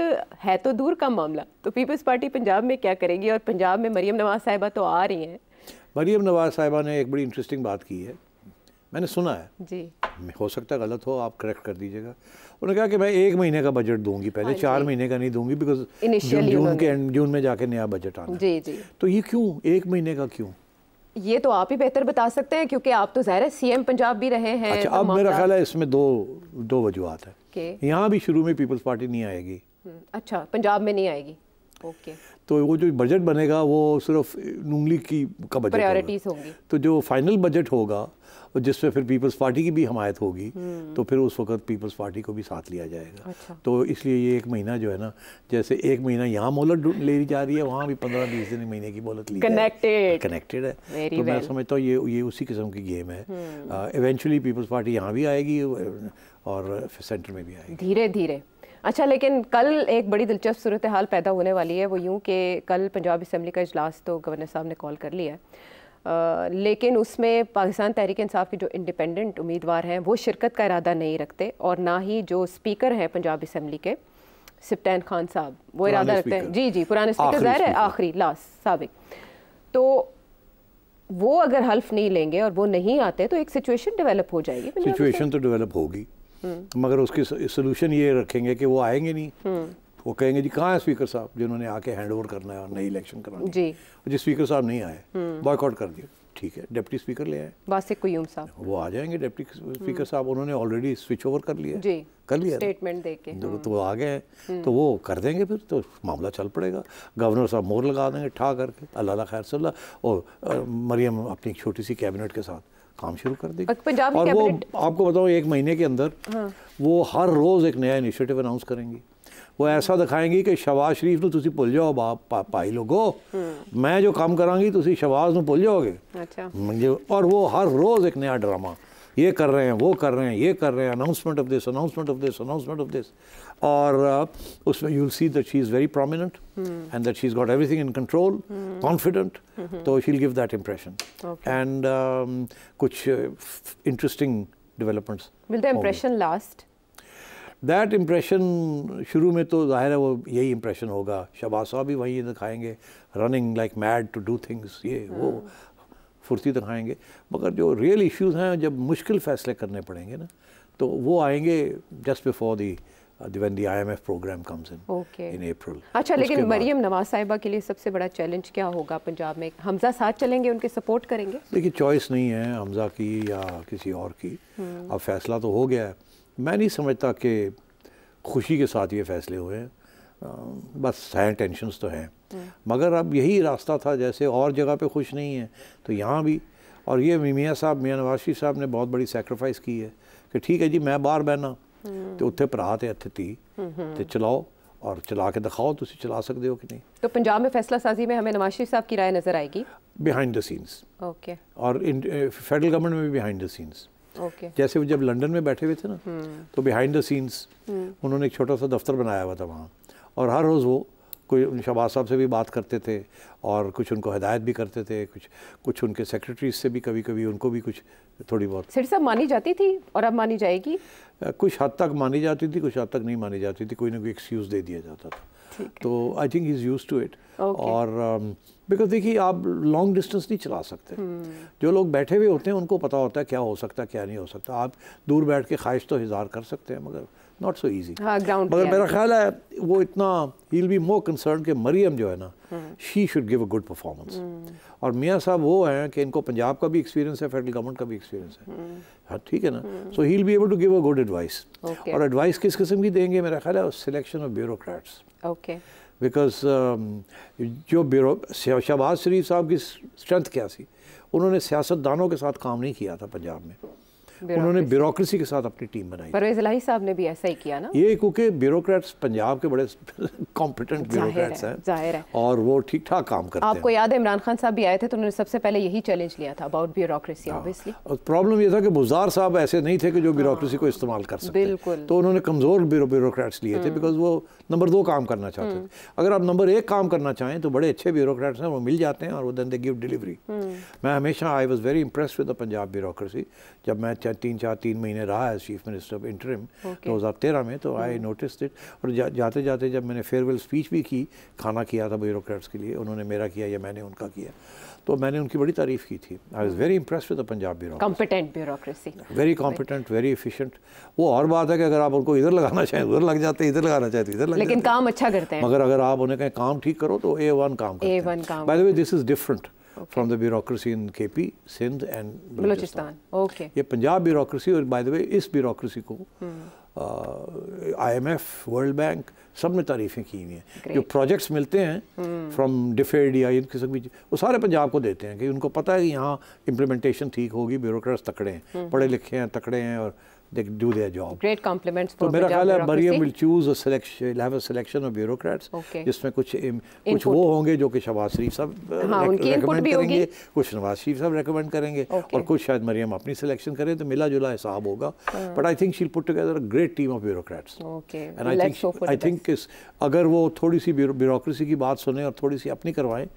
है तो दूर का मामला, तो पीपल्स पार्टी पंजाब में क्या करेगी? और पंजाब में मरियम नवाज साहिबा तो आ रही हैं। मरियम नवाज साहिबा ने एक बड़ी इंटरेस्टिंग बात की है, मैंने सुना है जी, हो सकता है गलत हो, आप करेक्ट कर दीजिएगा। उन्होंने कहा कि मैं 1 महीने का बजट दूंगी पहले, 4 महीने का नहीं दूंगी, बिकॉज जून में जाके नया बजट आना। जी जी, तो ये क्यों 1 महीने का क्यों? ये तो आप ही बेहतर बता सकते हैं, क्योंकि आप तो ज़ाहिर है सीएम पंजाब भी रहे हैं। अच्छा, अब मेरा ख्याल है इसमें दो वजूहत है। यहाँ भी शुरू में पीपल्स पार्टी नहीं आएगी। अच्छा, पंजाब में नहीं आएगी, ओके। तो वो जो बजट बनेगा वो सिर्फ नून लीग का बजट प्रायोरिटीज होंगी। तो जो फाइनल बजट होगा जिसमें फिर पीपल्स पार्टी की भी हमायत होगी, तो फिर उस वक्त पीपल्स पार्टी को भी साथ लिया जाएगा। अच्छा। तो इसलिए ये 1 महीना जो है ना, जैसे 1 महीना यहाँ मोहलत ले जा रही है, वहाँ भी 15-20 दिन महीने की मोहलत ली कनेक्टेड है। तो मैं समझता हूँ ये उसी किस्म की गेम है। इवेंचुअली पीपल्स पार्टी यहाँ भी आएगी और सेंटर में भी आएगी धीरे धीरे। अच्छा, लेकिन कल एक बड़ी दिलचस्प सूरत हाल पैदा होने वाली है, वो यूँ कि कल पंजाब असम्बली का इजलास तो गवर्नर साहब ने कॉल कर लिया है, लेकिन उसमें पाकिस्तान तहरीक इंसाफ के जो इंडिपेंडेंट उम्मीदवार हैं वो शिरकत का इरादा नहीं रखते, और ना ही जो स्पीकर हैं पंजाब असम्बली के सिप्तान खान साहब वो इरादा रखते हैं। जी जी, पुराने स्पीकर, ज़ाहिर है आखिरी लास्ट साबिक। तो वो अगर हल्फ नहीं लेंगे और वो नहीं आते तो एक सिचुएशन डेवलप हो जाएगी। सिचुएशन तो डेवलप होगी, मगर उसकी सोल्यूशन ये रखेंगे कि वो आएंगे नहीं, वो कहेंगे जी कहाँ है स्पीकर साहब जिन्होंने आके हैंड ओवर करना है और नई इलेक्शन करानी जी। जी स्पीकर साहब नहीं आए, बॉयकॉट कर दिया, ठीक है डिप्टी स्पीकर ले आए वासिक कुयूम साहब, वो आ जाएंगे डिप्टी स्पीकर साहब, उन्होंने ऑलरेडी स्विच ओवर कर लिया जी, कर लिया स्टेटमेंट देके, तो वो आ गए हैं, तो वो कर देंगे, फिर तो मामला चल पड़ेगा। गवर्नर साहब मोहर लगा देंगे ठा करके, अल्लाह खैर सल्ला, और मरियम अपनी छोटी सी कैबिनेट के साथ काम शुरू कर देगी। पंजाब और वो आपको बताऊँ 1 महीने के अंदर वो हर रोज़ एक नया इनिशिएटिव अनाउंस करेंगी। वो ऐसा दिखाएंगी कि शहबाज शरीफ ਨੂੰ ਤੁਸੀਂ ਭੁੱਲ ਜਾਓ भाई लोगो, मैं जो काम करांगी तुसी शहबाज ਨੂੰ ਭੁੱਲ जाओगे। अच्छा। और वो हर रोज़ एक नया ड्रामा, ये कर रहे हैं, वो कर रहे हैं, ये कर रहे हैं, announcement of this, announcement of this, announcement of this, और उसमें you will see that she is very prominent and that she is got everything in control, confident, तो she will give that impression. And कुछ interesting developments. Will the impression last? That impression शुरू में तो ज़ाहिर है वो यही impression होगा, शहबाज साहब भी वही दिखाएंगे, running like mad to do things, ये वो फुर्ती दिखाएंगे, मगर जो रियल इश्यूज़ हैं, जब मुश्किल फ़ैसले करने पड़ेंगे ना, तो वो आएंगे just before when the IMF program comes in April। अच्छा, लेकिन मरियम नवाज साहिबा के लिए सबसे बड़ा चैलेंज क्या होगा पंजाब में? हमजा साथ चलेंगे, उनके सपोर्ट करेंगे? देखिए चॉइस नहीं है हमजा की या किसी और की, अब फैसला तो हो गया है। मैं नहीं समझता कि खुशी के साथ ये फैसले हुए हैं, बस हैं टेंशन्स तो हैं, मगर अब यही रास्ता था, जैसे और जगह पे खुश नहीं है तो यहाँ भी। और ये मियाँ नवाज शरीफ साहब ने बहुत बड़ी सैक्रिफाइस की है कि ठीक है जी मैं बाहर बहना तो उत्थे भरा ते हत्थे धी ते चलाओ, और चला के दिखाओ तुसी चला सकते हो कि नहीं। तो पंजाब में फैसला साजी में हमें नवाज शरीफ साहब की राय नज़र आएगी बिहाइंड द सीन्स, ओके, और फेडरल गवर्नमेंट में भी बिहाइंड द सीन्स। Okay. जैसे वो जब लंदन में बैठे हुए थे ना, तो बिहाइंड द सीन्स उन्होंने एक छोटा सा दफ्तर बनाया हुआ था वहाँ, और हर रोज़ वो कोई शहबाज साहब से भी बात करते थे और कुछ उनको हिदायत भी करते थे, कुछ उनके सेक्रेटरीज से भी कभी कभी उनको भी कुछ थोड़ी बहुत सिर साहब मानी जाती थी, और अब मानी जाएगी? कुछ हद तक मानी जाती थी, कुछ हद तक नहीं मानी जाती थी, कोई ना कोई एक्सक्यूज़ दे दिया जाता था, तो I think he is used to it. और बिकॉज देखिए आप लॉन्ग डिस्टेंस नहीं चला सकते, जो लोग बैठे हुए होते हैं उनको पता होता है क्या हो सकता है क्या नहीं हो सकता। आप दूर बैठ के ख्वाहिश तो इज़हार कर सकते हैं, मगर नॉट सो ईजी। मगर मेरा ख्याल है वो इतना ही विल बी मोर कंसर्न कि मरियम जो है ना, she should give a good performance. और मियाँ साहब वो हैं कि इनको पंजाब का भी एक्सपीरियंस है, फेडरल गवर्नमेंट का भी एक्सपीरियंस है, हाँ ठीक है ना, so he will be able to give a good advice. और एडवाइस किस किस्म की देंगे? मेरा ख्याल है सिलेक्शन ऑफ ब्यूरोक्रेट्स, बिकॉज जो शहबाज शरीफ साहब की स्ट्रेंथ क्या थी, उन्होंने सियासतदानों के साथ काम नहीं किया था पंजाब में, उन्होंने ब्यूरोक्रेसी के साथ अपनी टीम बनाई। परवेज़ इलाही साहब ने भी ऐसा ही किया ना। ये क्योंकि ब्यूरोक्रेट्स पंजाब के बड़े कॉम्पिटेंट ब्यूरोक्रेट्स हैं, जाहिर है, और वो ठीक ठाक काम करते हैं। आपको याद है इमरान खान साहब भी आए थे तो उन्होंने सबसे पहले यही चैलेंज लिया था अबाउट ब्यूरोक्रेसी। ऑब्वियसली प्रॉब्लम ये था कि बुज़दार साहब ऐसे नहीं थे कि जो ब्यूरोक्रेसी को इस्तेमाल कर सकते, बिल्कुल, तो उन्होंने कमज़ोर ब्यूरोक्रेट्स लिए थे, बिकॉज वो नंबर 2 काम करना चाहते थे। अगर आप नंबर 1 काम करना चाहें तो बड़े अच्छे ब्यूरोक्रेट्स हैं, वो मिल जाते हैं और वो देन दे गिव डिलीवरी। मैं हमेशा I was very impressed with the Punjab bureaucracy. जब मैं 3 महीने रहा है चीफ मिनिस्टर ऑफ इंटरिम 2013 में, तो आई नोटिस्ड इट। और जाते जाते जब मैंने फेयरवेल स्पीच भी की, खाना किया था ब्यूरोक्रेट्स के लिए, उन्होंने मेरा किया या मैंने उनका किया, तो मैंने उनकी बड़ी तारीफ़ की थी। I was very impressed with the Punjab bureaucracy, competent bureaucracy, very competent, very efficient. वो और बात है कि अगर आप उनको इधर लगाना चाहें उधर लग जाते, इधर लगाना चाहें तो इधर लग लेकिन जाते, काम अच्छा करते हैं। मगर अगर आप उन्हें कहें काम ठीक करो तो A1 काम करते हैं। By the way this is different from the bureaucracy in KP, Sindh and Balochistan. Okay, ये पंजाब ब्यूरोक्रेसी, और बाय द वे इस ब्यूरोक्रेसी को IMF, वर्ल्ड बैंक सब ने तारीफ़ें की हुई हैं। जो प्रोजेक्ट्स मिलते हैं फ्रॉम डिफेड या इन किस्म की, वो सारे पंजाब को देते हैं कि उनको पता है कि यहाँ इम्प्लीमेंटेशन ठीक होगी, ब्यूरोक्रेट्स तकड़े हैं, पढ़े लिखे हैं, तकड़े हैं, और they do their job. Great compliments तो for मेरा ख्याल है Maryam bureaucracy. will choose a selection, have a selection of bureaucrats, जिसमें कुछ वो होंगे जो कि शहबाज शरीफ साहब रेकमेंड करेंगे, कुछ नवाज शरीफ साहब रेकमेंड करेंगे, और कुछ शायद मरियम अपनी सिलेक्शन करें, तो मिला जुला हिसाब होगा। But I think she will put together a great team of bureaucrats, and I think अगर वो थोड़ी सी ब्यूरोक्रेसी की बात सुने और थोड़ी सी अपनी करवाएं,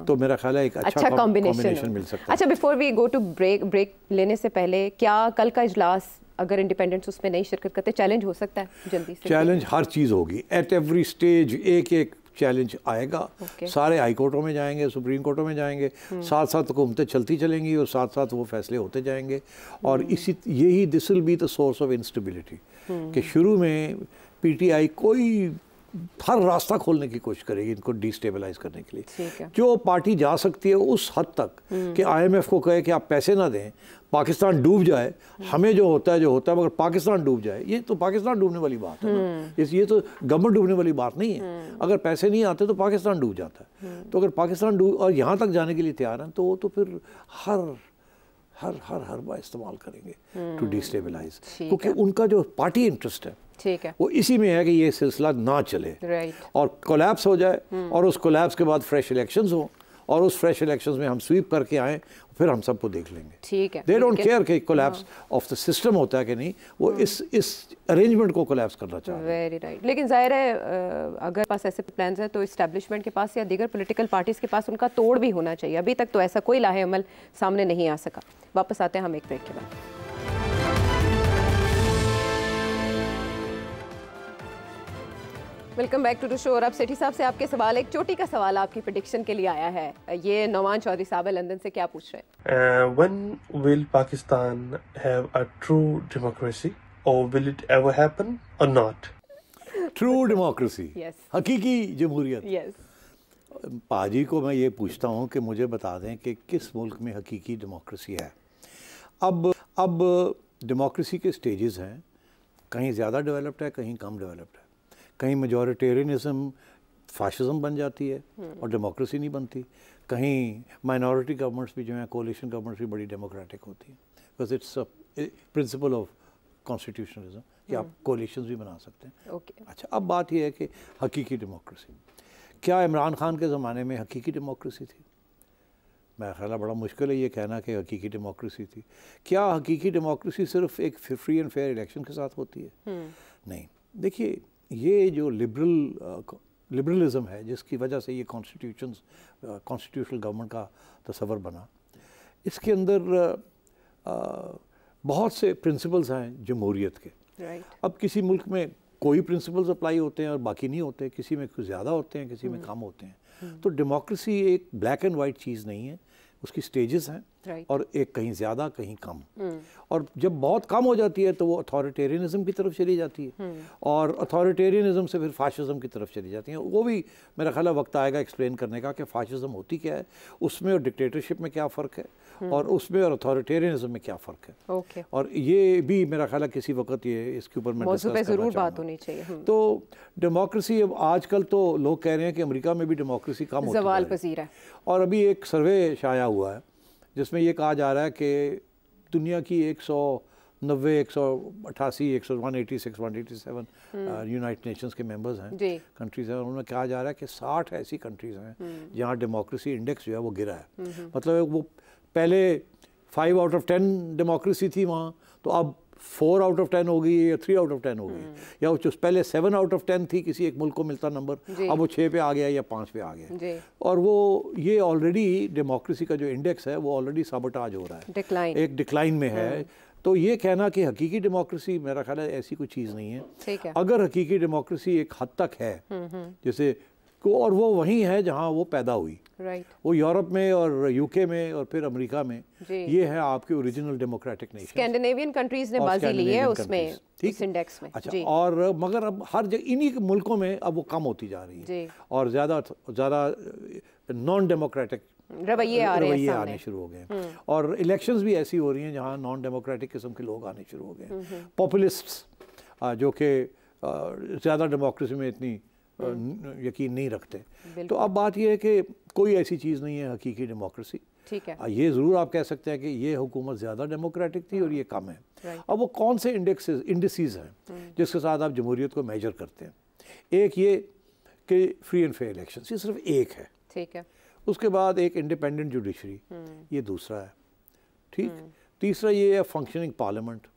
तो मेरा ख्याल है एक अच्छा कॉम्बिनेशन मिल सकता है। अच्छा, before we go to break लेने से पहले, क्या कल का इजलास अगर इंडिपेंडेंट्स उसमें नहीं शिरकत करते, चैलेंज हो सकता है जल्दी से? चैलेंज हर चीज़ होगी, एट एवरी स्टेज एक चैलेंज आएगा। सारे हाई कोर्टों में जाएंगे, सुप्रीम कोर्टों में जाएंगे, साथ साथ हुकूमतें चलती चलेंगी और साथ साथ वो फैसले होते जाएंगे। और यही this will be the source of instability, कि शुरू में PTI कोई हर रास्ता खोलने की कोशिश करेगी इनको डिस्टेबलाइज करने के लिए। जो पार्टी जा सकती है उस हद तक कि IMF को कहे कि आप पैसे ना दें, पाकिस्तान डूब जाए, हमें जो होता है मगर पाकिस्तान डूब जाए, ये तो पाकिस्तान डूबने वाली बात है ना, ये तो गवर्नमेंट डूबने वाली बात नहीं है। अगर पैसे नहीं आते तो पाकिस्तान डूब जाता है। तो अगर पाकिस्तान डूब और यहाँ तक जाने के लिए तैयार हैं, तो वो तो फिर हर बार इस्तेमाल करेंगे टू डिस्टेबलाइज, क्योंकि उनका जो पार्टी इंटरेस्ट है ठीक है, वो इसी में है कि ये सिलसिला ना चले और कोलैप्स हो जाए, और उस कोलैप्स के बाद फ्रेश इलेक्शंस हो, और उस फ्रेश इलेक्शंस में हम स्वीप करके आए, फिर हम सबको देख लेंगे। ठीक है, दे डोंट केयर कि कोलैप्स ऑफ द सिस्टम होता है कि नहीं, वो इस अरेंजमेंट को कोलैप्स करना चाहते हैं। Very right. लेकिन जाहिर है अगर पास ऐसे प्लान्स हैं तो इस्टेब्लिशमेंट के पास या दीगर पॉलिटिकल पार्टीज के पास उनका तोड़ भी होना चाहिए। अभी तक तो ऐसा कोई लाहे अमल सामने नहीं आ सका। वापस आते हैं हम एक ब्रेक के बाद। Welcome back to the show. और अब सेठी साहब से आपके सवाल, एक चोटी का सवाल आपकी प्रेडिक्शन के लिए आया है। ये नौमान चौधरी साहब है लंदन से, क्या पूछ रहे हैं? When will Pakistan have a true democracy, or will it ever happen or not? True democracy, yes. हकीकी जमहूरियत। yes. पाजी को मैं ये पूछता हूँ कि मुझे बता दें कि किस मुल्क में हकीकी डेमोक्रेसी है। अब डेमोक्रेसी के स्टेजेस हैं, कहीं ज़्यादा डेवलप्ड है, कहीं कम डेवलप्ड है। कहीं मेजॉरिटेरियनिज्म फाशिज्म बन जाती है और डेमोक्रेसी नहीं बनती। कहीं माइनॉरिटी गवर्नमेंट्स भी जो हैं, कोalition गवर्नमेंट्स भी बड़ी डेमोक्रेटिक होती हैं, because it's a principle of constitutionalism कि आप कोalitions भी बना सकते हैं। अच्छा, अब बात यह है कि हकीकी डेमोक्रेसी, क्या इमरान खान के ज़माने में हकीकी डेमोक्रेसी थी? मेरा ख्याल है बड़ा मुश्किल है ये कहना कि हकीकी डेमोक्रेसी थी। क्या हकीकी डेमोक्रेसी सिर्फ एक फ्री एंड फेयर इलेक्शन के साथ होती है? नहीं। देखिए, ये जो लिबरलिज़म है जिसकी वजह से ये कॉन्स्टिट्यूशनल गवर्नमेंट का तस्वर बना, इसके अंदर बहुत से प्रिंसिपल्स हैं जमहूरियत के। अब किसी मुल्क में कोई प्रिंसिपल्स अप्लाई होते हैं और बाकी नहीं होते, किसी में कुछ ज़्यादा होते हैं, किसी में कम होते हैं। तो डेमोक्रेसी एक ब्लैक एंड वाइट चीज़ नहीं है, उसकी स्टेजेस हैं। और एक कहीं ज़्यादा कहीं कम। और जब बहुत कम हो जाती है तो वो अथॉरिटेरियनिज्म की तरफ चली जाती है, और अथॉरिटेरियनिज्म से फिर फाशिज्म की तरफ चली जाती है। वो भी मेरा ख्याल है वक्त आएगा एक्सप्लेन करने का कि फाशिज्म होती क्या है, उसमें और डिक्टेटरशिप में क्या फ़र्क है, और उसमें और अथॉरिटेरियनिज्म में क्या फ़र्क है। और ये भी मेरा ख्याल है किसी वक्त ये इसके ऊपर मैं डिस्कस करना ज़रूर बात होनी चाहिए। तो डेमोक्रेसी अब आजकल तो लोग कह रहे हैं कि अमेरिका में भी डेमोक्रेसी कम होती ज़वाल पज़ीर है, और अभी एक सर्वे शाया हुआ है जिसमें ये कहा जा रहा है कि दुनिया की 190, 188, 186, 187 यूनाइटेड नेशंस के मेंबर्स हैं, कंट्रीज़ हैं, और उन्होंने कहा जा रहा है कि 60 ऐसी कंट्रीज़ हैं जहाँ डेमोक्रेसी इंडेक्स जो है वो गिरा है। मतलब वो पहले 5 आउट ऑफ 10 डेमोक्रेसी थी वहाँ, तो अब 4 आउट ऑफ 10 हो गई या 3 आउट ऑफ 10 हो गई, या वो जो पहले 7 आउट ऑफ 10 थी किसी एक मुल्क को मिलता नंबर, अब वो 6 पे आ गया या 5 पे आ गया। और वो ये ऑलरेडी डेमोक्रेसी का जो इंडेक्स है वो ऑलरेडी साबोटाज हो रहा है, एक डिक्लाइन में है। तो ये कहना कि हकीकी डेमोक्रेसी, मेरा ख्याल है ऐसी कोई चीज़ नहीं है। अगर हकीकी डेमोक्रेसी एक हद तक है जैसे को, और वो वहीं है जहाँ वो पैदा हुई, वो यूरोप में और यूके में और फिर अमेरिका में, ये है आपके original democratic nation. Scandinavian countries ने बाजी ली है उसमें, इस इंडेक्स में। अच्छा, और मगर अब हर जगह इन्हीं मुल्कों में अब वो कम होती जा रही है, और ज़्यादा नॉन डेमोक्रेटिक रवैये आने शुरू हो गए, और इलेक्शंस भी ऐसी हो रही हैं जहाँ नॉन डेमोक्रेटिक किस्म के लोग आने शुरू हो गए, पॉपुलिस्ट्स जो कि ज़्यादा डेमोक्रेसी में इतनी यकीन नहीं रखते। तो अब बात यह है कि कोई ऐसी चीज़ नहीं है हकीकी डेमोक्रेसी। ठीक है, ये ज़रूर आप कह सकते हैं कि ये हुकूमत ज़्यादा डेमोक्रेटिक थी और ये कम है। अब वो कौन से इंडिसेस हैं जिसके साथ आप जमहूरियत को मेजर करते हैं? एक ये कि फ्री एंड फेयर इलेक्शन, ये सिर्फ एक है। ठीक है, उसके बाद एक इंडिपेंडेंट जुडिशरी, ये दूसरा है। ठीक, तीसरा ये है फंक्शनिंग पार्लियामेंट।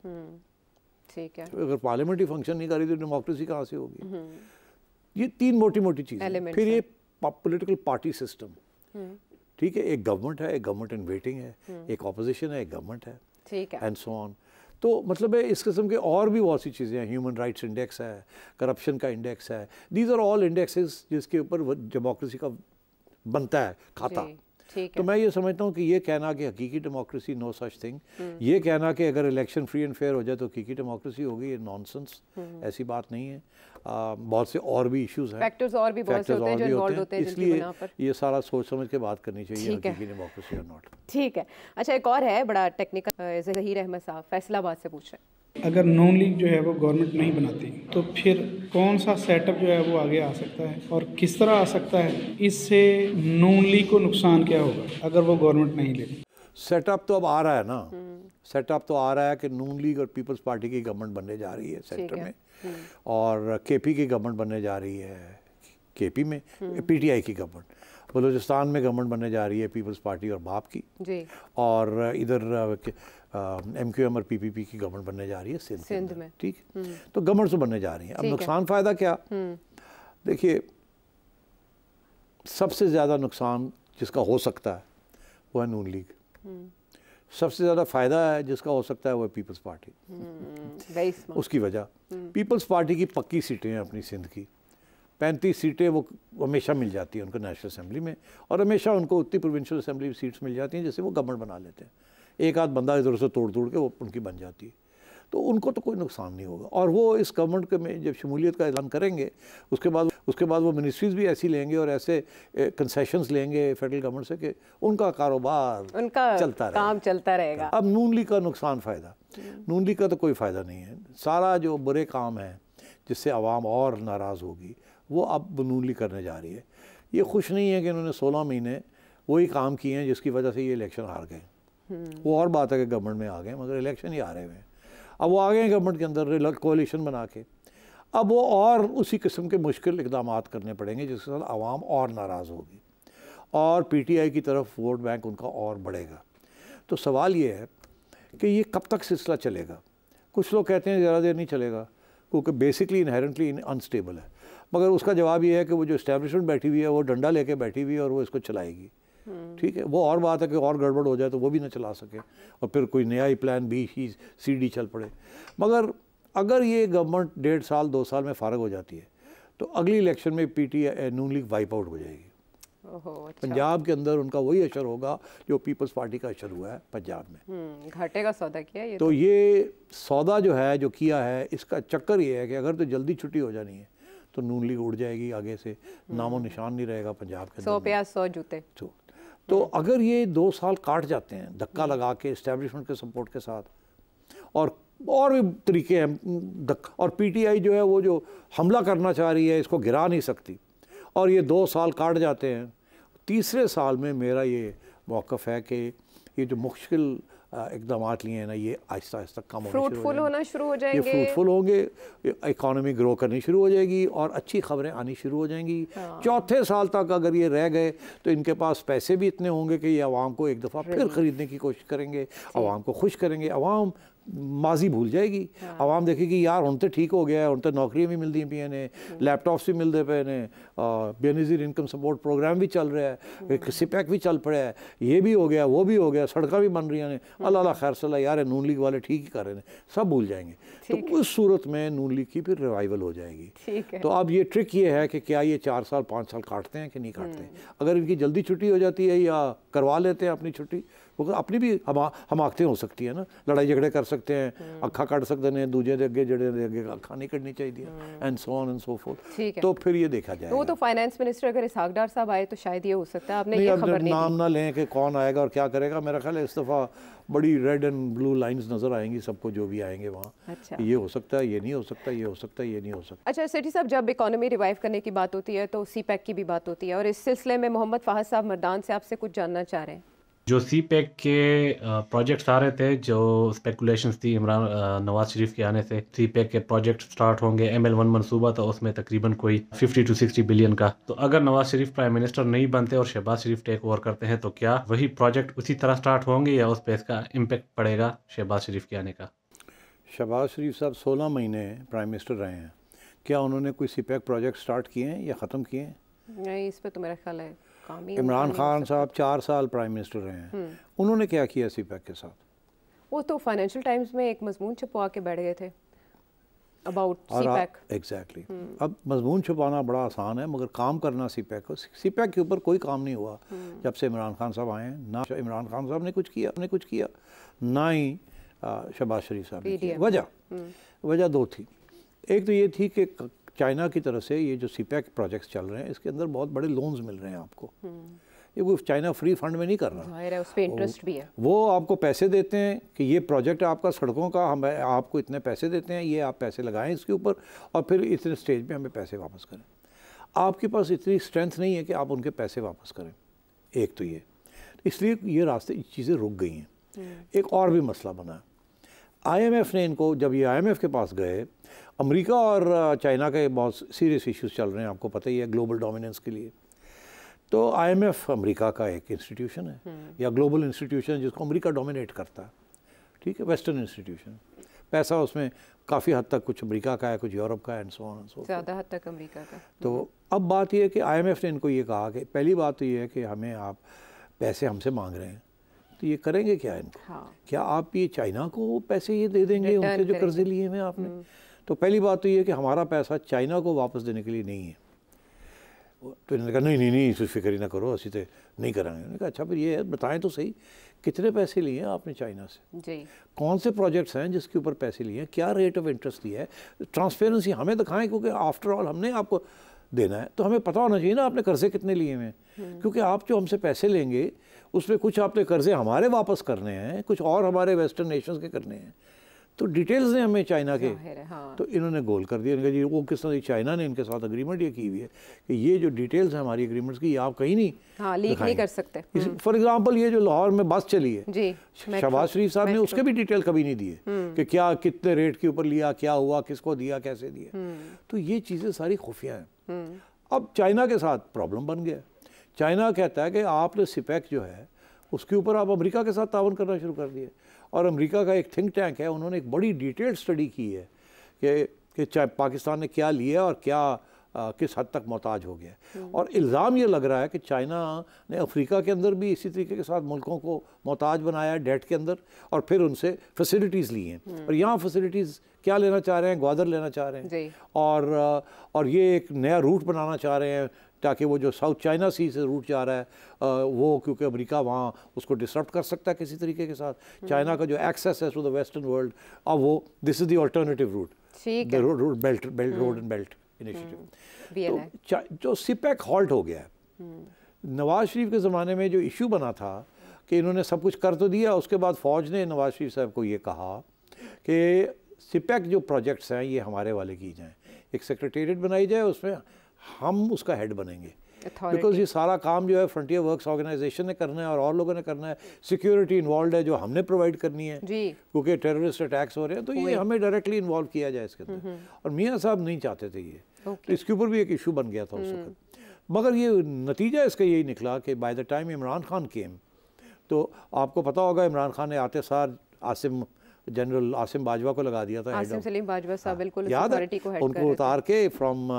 ठीक है, अगर पार्लियामेंट ही फंक्शन नहीं करी तो डेमोक्रेसी कहाँ से होगी? ये 3 मोटी मोटी चीज़ें। फिर ये पॉलिटिकल पार्टी सिस्टम, ठीक है, एक गवर्नमेंट है, एक गवर्नमेंट इन वेटिंग है, एक ऑपोजिशन है, एक गवर्नमेंट है, ठीक है, एंड सो ऑन। तो मतलब है इस किस्म के और भी बहुत सी चीज़ें हैं, ह्यूमन राइट्स इंडेक्स है, करप्शन का इंडेक्स है, दीज आर ऑल इंडेक्सेस जिसके ऊपर डेमोक्रेसी का बनता है खाता। तो मैं ये समझता हूँ कि ये कहना कि हकीकी डेमोक्रेसी नो सच थिंग, ये कहना कि अगर इलेक्शन फ्री एंड फेयर हो जाए तो हकीकी डेमोक्रेसी होगी, ये नॉनसेंस, ऐसी बात नहीं है। बहुत से और भी इश्यूज हैं, फैक्टर्स और भी बहुत से होते हैं जो इन्वॉल्व होते हैं, इसलिए ये सारा सोच समझ के बात करनी चाहिए हकीकी डेमोक्रेसी और नॉट। ठीक है, अच्छा एक और है बड़ा टेक्निकल, ज़हीर अहमद साहब फैसलाबाद से पूछ रहे हैं, अगर नून लीग जो है वो गवर्नमेंट नहीं बनाती तो फिर कौन सा सेटअप जो है वो आगे आ सकता है और किस तरह आ सकता है? इससे नून लीग को नुकसान क्या होगा अगर वो गवर्नमेंट नहीं लेती? सेटअप तो अब आ रहा है ना, सेटअप तो आ रहा है कि नून लीग और पीपल्स पार्टी की गवर्नमेंट बनने जा रही है सेंटर में, और केपी की गवर्नमेंट बनने जा रही है, केपी में पीटीआई की गवर्नमेंट, बलूचिस्तान में गवर्नमेंट बनने जा रही है पीपल्स पार्टी और बाप की जी, और इधर MQM और PPP की गवर्नमेंट बनने जा रही है सिंध में। ठीक, तो गवर्नमेंट तो बनने जा रही है। अब नुकसान फ़ायदा क्या? देखिए, सबसे ज़्यादा नुकसान जिसका हो सकता है वो है नून लीग, सबसे ज़्यादा फ़ायदा है जिसका हो सकता है वो है पीपल्स पार्टी। उसकी वजह, पीपल्स पार्टी की पक्की सीटें हैं अपनी सिंध की, 35 सीटें वो हमेशा मिल जाती हैं उनको नेशनल असेंबली में, और हमेशा उनको उतनी प्रोविंशियल असेंबली सीट्स मिल जाती हैं जिससे वो गवर्नमेंट बना लेते हैं। एक आध बंदा इधर से तोड़ के वो उनकी बन जाती है, तो उनको तो कोई नुकसान नहीं होगा। और वो इस गवर्नमेंट के में जब शमूलियत का ऐलान करेंगे उसके बाद वो मिनिस्ट्रीज़ भी ऐसी लेंगे और ऐसे कंसेशंस लेंगे फेडरल गवर्नमेंट से कि उनका कारोबार चलता रहेगा, काम चलता रहेगा। अब नून लीग का नुकसान फ़ायदा, नून लीग का तो कोई फ़ायदा नहीं है। सारा जो बुरे काम है जिससे आवाम और नाराज़ होगी वो अब नून लीग करने जा रही है। ये खुश नहीं है कि इन्होंने 16 महीने वही काम किए हैं जिसकी वजह से ये इलेक्शन हार गए। वो और बात है कि गवर्नमेंट में आ गए मगर इलेक्शन ही हारे हुए हैं। अब वो आ गए हैं गवर्नमेंट के अंदर कोalition बना के, अब वो और उसी किस्म के मुश्किल इक़दाम करने पड़ेंगे जिसके साथ आवाम और नाराज़ होगी और PTI की तरफ वोट बैंक उनका और बढ़ेगा। तो सवाल ये है कि ये कब तक सिलसिला चलेगा। कुछ लोग कहते हैं ज़्यादा देर नहीं चलेगा क्योंकि बेसिकली इनहेरेंटली अनस्टेबल है, मगर उसका जवाब ये है कि वो जो इस्टेब्लिशमेंट बैठी हुई है वो डंडा लेके बैठी हुई है और वो इसको चलाएगी। ठीक है, वो और बात है कि और गड़बड़ हो जाए तो वो भी ना चला सके और फिर कोई नया ही प्लान B C D चल पड़े। मगर अगर ये गवर्नमेंट 1.5 साल 2 साल में फ़ारग हो जाती है तो अगली इलेक्शन में PTI नून लीग वाइप आउट हो जाएगी। अच्छा। पंजाब के अंदर उनका वही असर होगा जो पीपल्स पार्टी का असर हुआ है पंजाब में। घाटे का सौदा किया ये तो ये सौदा जो है जो किया है, इसका चक्कर ये है कि अगर तो जल्दी छुट्टी हो जानी है तो नून लीग उड़ जाएगी आगे से, नामो निशान नहीं रहेगा पंजाब के अंदर। 100 प्याज 100 जूते। तो अगर ये 2 साल काट जाते हैं धक्का लगा के इस्टेब्लिशमेंट के सपोर्ट के साथ, और भी तरीके हैं, और पीटीआई जो है वो जो हमला करना चाह रही है इसको गिरा नहीं सकती, और ये 2 साल काट जाते हैं, तीसरे साल में मेरा ये मौक़िफ़ है कि ये जो मुश्किल इक़दाम लिए हैं ना, ये आहिस्ता आहिस्ता कम फ्रूटफुल होना शुरू हो जाएंगे, ये फ्रूटफुल होंगे, इकॉनमी ग्रो करनी शुरू हो जाएगी और अच्छी खबरें आनी शुरू हो जाएंगी। चौथे साल तक अगर ये रह गए तो इनके पास पैसे भी इतने होंगे कि ये आवाम को एक दफ़ा फिर ख़रीदने की कोशिश करेंगे, आवाम को खुश करेंगे, आवाम माजी भूल जाएगी। आवाम देखेगी यार हुण तो ठीक हो गया है, हुण तो नौकरियां भी मिलती पियां ने, लैपटॉप्स भी मिलते पे ने, बेनज़ीर इनकम सपोर्ट प्रोग्राम भी चल रहा है, सिपैक भी चल पड़ा है, ये भी हो गया वो भी हो गया, सड़कें भी बन रही हैं, अल्लाह अल्लाह खैर सला यार नून लीग वाले ठीक ही कर रहे हैं, सब भूल जाएंगे। तो उस सूरत में नून लीग की फिर रिवाइवल हो जाएगी। तो अब ये ट्रिक ये है कि क्या ये 4 साल 5 साल काटते हैं कि नहीं काटते हैं। अगर इनकी जल्दी छुट्टी हो जाती है या करवा लेते हैं अपनी छुट्टी, वो अपनी भी हमाकतें हो सकती है ना, लड़ाई झगड़े कर सकते हैं, अखा कट सकते हैं, दूजे दे अगे जड़े दे अगे अखा नहीं कटनी चाहिए, and so on and so fourth. तो फिर ये देखा जाएगा। तो वो तो फाइनेंस मिनिस्टर अगर इसहाक डार साहब आए तो शायद ये हो सकता है। आपने ये खबर नहीं नाम ना लें कि कौन आएगा और क्या करेगा, मेरा ख्याल है इस दफ़ा बड़ी रेड एंड ब्लू लाइंस नज़र आएंगी सबको जो भी आएंगे वहाँ। अच्छा। ये हो सकता है, ये नहीं हो सकता, ये हो सकता है, ये नहीं हो सकता। अच्छा सेठी साहब, जब इकोनॉमी रिवाइव करने की बात होती है तो सीपैक की भी बात होती है, और इस सिलसिले में मोहम्मद फ़ाहद साहब मर्दान से आपसे कुछ जानना चाह रहे हैं। जो सीपैक के प्रोजेक्ट्स आ रहे थे, जो स्पेकुलेशंस थी नवाज शरीफ के आने से सीपैक के प्रोजेक्ट स्टार्ट होंगे, ML1 मंसूबा था उसमें तकरीबन कोई 50 to 60 बिलियन का। तो अगर नवाज शरीफ प्राइम मिनिस्टर नहीं बनते और शहबाज शरीफ टेक ओवर करते हैं तो क्या वही प्रोजेक्ट उसी तरह स्टार्ट होंगे या उस पर इसका इम्पेक्ट पड़ेगा शहबाज शरीफ के आने का? शहबाज शरीफ साहब 16 महीने प्राइम मिनिस्टर रहे हैं, क्या उन्होंने कोई सीपैक प्रोजेक्ट स्टार्ट किए हैं या ख़त्म किए हैं? नहीं, इस पर तो मेरा ख्याल है इमरान खान साहब 4 साल प्राइम मिनिस्टर रहे हैं, उन्होंने क्या किया सीपैक के साथ? वो तो फाइनेंशियल टाइम्स में एक मजमून छपवा के बैठ गए थे अबाउट सीपैक। एग्जैक्टली। अब मजमून छुपाना बड़ा आसान है, मगर काम करना सीपैक को, सीपैक के ऊपर कोई काम नहीं हुआ जब से इमरान खान साहब आए हैं। ना इमरान खान साहब ने कुछ किया, ना ही शहबाज शरीफ साहब ने किया। वजह 2 थी। एक तो ये थी कि चाइना की तरफ से ये जो सीपैक प्रोजेक्ट्स चल रहे हैं इसके अंदर बहुत बड़े लोन्स मिल रहे हैं आपको। ये कोई चाइना फ्री फंड में नहीं कर रहा है, उस पे इंटरेस्ट भी है। वो आपको पैसे देते हैं कि ये प्रोजेक्ट आपका सड़कों का, हम आपको इतने पैसे देते हैं, ये आप पैसे लगाएं इसके ऊपर और फिर इतने स्टेज पे हमें पैसे वापस करें। आपके पास इतनी स्ट्रेंथ नहीं है कि आप उनके पैसे वापस करें। एक तो ये, इसलिए ये रास्ते चीज़ें रुक गई हैं। एक और भी मसला बना, IMF ने इनको, जब ये IMF के पास गए, अमेरिका और चाइना के बहुत सीरियस इश्यूज चल रहे हैं, आपको पता ही है, ग्लोबल डोमिनेंस के लिए। तो IMF अमेरिका का एक इंस्टीट्यूशन है या ग्लोबल इंस्टीट्यूशन जिसको अमेरिका डोमिनेट करता है, ठीक है, वेस्टर्न इंस्टीट्यूशन। पैसा उसमें काफ़ी हद तक कुछ अमेरिका का है, कुछ यूरोप का है, and so on and so fourth. ज़्यादा हद तक अमेरिका का। तो अब बात यह है कि IMF ने इनको ये कहा कि पहली बात तो ये है कि हमें आप पैसे हमसे मांग रहे हैं, तो ये करेंगे क्या इनको? क्या आप ये चाइना को पैसे ये दे देंगे उनके जो कर्जे लिए हैं आपने? तो पहली बात तो ये है कि हमारा पैसा चाइना को वापस देने के लिए नहीं है। तो इन्होंने कहा नहीं इस फिक्र ही ना करो, असी तो नहीं कराएंगे। उन्होंने कहा अच्छा फिर ये बताएं तो सही, कितने पैसे लिए हैं आपने चाइना से जी? कौन से प्रोजेक्ट्स हैं जिसके ऊपर पैसे लिए हैं, क्या रेट ऑफ इंटरेस्ट दिया है? ट्रांसपेरेंसी हमें दिखाएं, क्योंकि आफ्टर ऑल हमने आपको देना है तो हमें पता होना चाहिए ना आपने कर्जे कितने लिए हैं। क्योंकि आप जो हमसे पैसे लेंगे उसमें कुछ आपने कर्जे हमारे वापस करने हैं, कुछ और हमारे वेस्टर्न नेशंस के करने हैं, तो डिटेल्स हैं हमें चाइना के। तो इन्होंने गोल कर दिया, इनका जी वो किस तरह चाइना ने इनके साथ अग्रीमेंट ये की हुई है कि ये जो डिटेल्स हैं हमारी एग्रीमेंट्स की, आप कहीं नहीं लीक नहीं कर सकते। फॉर एग्जांपल ये जो लाहौर में बस चली है जी, शहबाज शरीफ साहब ने उसके भी डिटेल कभी नहीं दिए कि क्या कितने रेट के ऊपर लिया, क्या हुआ, किसको दिया, कैसे दिया। तो ये चीज़ें सारी खुफिया हैं। अब चाइना के साथ प्रॉब्लम बन गया। चाइना कहता है कि आपने सिपैक जो है उसके ऊपर आप अमेरिका के साथ तावन करना शुरू कर दिए, और अमेरिका का एक थिंक टैंक है, उन्होंने एक बड़ी डिटेल्ड स्टडी की है कि पाकिस्तान ने क्या लिया और क्या किस हद तक मोहताज हो गया। और इल्ज़ाम ये लग रहा है कि चाइना ने अफ्रीका के अंदर भी इसी तरीके के साथ मुल्कों को मोहताज बनाया है डेट के अंदर, और फिर उनसे फैसिलिटीज़ ली हैं। और यहाँ फैसिलिटीज़ क्या लेना चाह रहे हैं? ग्वादर लेना चाह रहे हैं, और ये एक नया रूट बनाना चाह रहे हैं ताकि वो जो साउथ चाइना सी से रूट जा रहा है वो, क्योंकि अमेरिका वहाँ उसको डिसरप्ट कर सकता है किसी तरीके के साथ। चाइना का जो एक्सेस है टू द वेस्टर्न वर्ल्ड, अब वो this is the alternative route, the road belt road and belt initiative. तो जो सिपेक हॉल्ट हो गया है, नवाज शरीफ के ज़माने में जो इशू बना था कि इन्होंने सब कुछ कर तो दिया, उसके बाद फ़ौज ने नवाज शरीफ साहब को ये कहा कि सिपेक जो प्रोजेक्ट्स हैं ये हमारे वाले की जाएँ, एक सेक्रेटेरिएट बनाई जाए, उसमें हम उसका हेड बनेंगे, बिकॉज ये सारा काम जो है फ्रंटियर वर्क्स ऑर्गेनाइजेशन ने करना है और लोगों ने करना है। सिक्योरिटी इन्वॉल्व है जो हमने प्रोवाइड करनी है, क्योंकि टेररिस्ट अटैक्स हो रहे हैं, तो ये हमें डायरेक्टली इन्वॉल्व किया जाए इसके अंदर। और मियाँ साहब नहीं चाहते थे ये, तो इसके ऊपर भी एक इशू बन गया था उस वक्त। मगर ये नतीजा इसका यही निकला कि by the time Imran Khan came, तो आपको पता होगा इमरान खान ने आते सार जनरल आसिम बाजवा को लगा दिया था, आसिम सलीम बाजवा साहब, बिल्कुल याद है, उनको उतार के फ्रॉम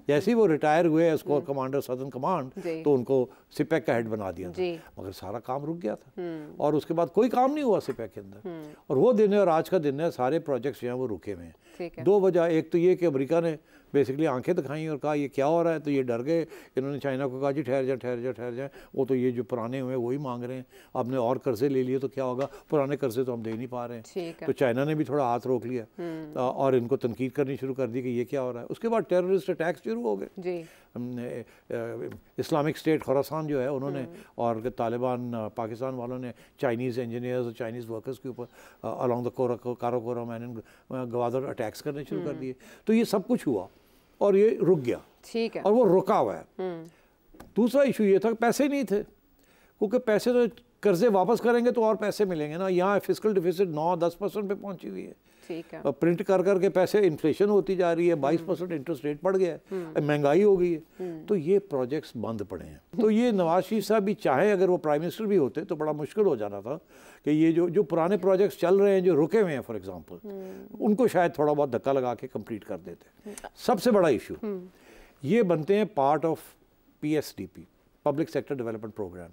जैसे ही वो रिटायर हुए as corps commander southern command, तो उनको सिपेक का हेड बना दिया था। मगर सारा काम रुक गया था और उसके बाद कोई काम नहीं हुआ सिपेक के अंदर। और वो दिन है और आज का दिन है, सारे प्रोजेक्ट्स जो हैं वो रुके हुए हैं। दो वजह, एक तो ये कि अमेरिका ने बेसिकली आंखें दिखाई और कहा ये क्या हो रहा है, तो ये डर गए, इन्होंने चाइना को कहा जी ठहर जाए, वो तो ये जो पुराने हुए वही मांग रहे हैं, आपने और कर्जे ले लिए तो क्या होगा, पुराने कर्जे तो हम दे नहीं पा रहे हैं। तो चाइना ने भी थोड़ा हाथ रोक लिया और इनको तनकीद करनी शुरू कर दी कि ये क्या हो रहा है। उसके बाद टेररिस्ट अटैक्स शुरू हो गए, इस्लामिक स्टेट खुरासान जो है उन्होंने और तालिबान पाकिस्तान वालों ने चाइनीज़ इंजीनियर्स और चाइनीज़ वर्कर्स के ऊपर along the Karakoram and Gwadar attacks करने शुरू कर दिए। तो ये सब कुछ हुआ और ये रुक गया, ठीक है, और वो रुका हुआ है। दूसरा इशू ये था कि पैसे नहीं थे, क्योंकि पैसे तो कर्जे वापस करेंगे तो और पैसे मिलेंगे ना। यहाँ फिस्कल डिफिसिट 9-10% पे पहुंची हुई है, ठीक है, प्रिंट कर करके पैसे, इन्फ्लेशन होती जा रही है, 22% इंटरेस्ट रेट बढ़ गया है, महंगाई हो गई है, तो ये प्रोजेक्ट्स बंद पड़े हैं। तो ये नवाज शरीफ साहब भी चाहे अगर वो प्राइम मिनिस्टर भी होते तो बड़ा मुश्किल हो जाना था कि ये जो पुराने प्रोजेक्ट्स चल रहे हैं जो रुके हुए हैं फॉर एग्जांपल, उनको शायद थोड़ा बहुत धक्का लगा के कंप्लीट कर देते। सबसे बड़ा इशू ये बनते हैं part of PSDP, public sector development programme,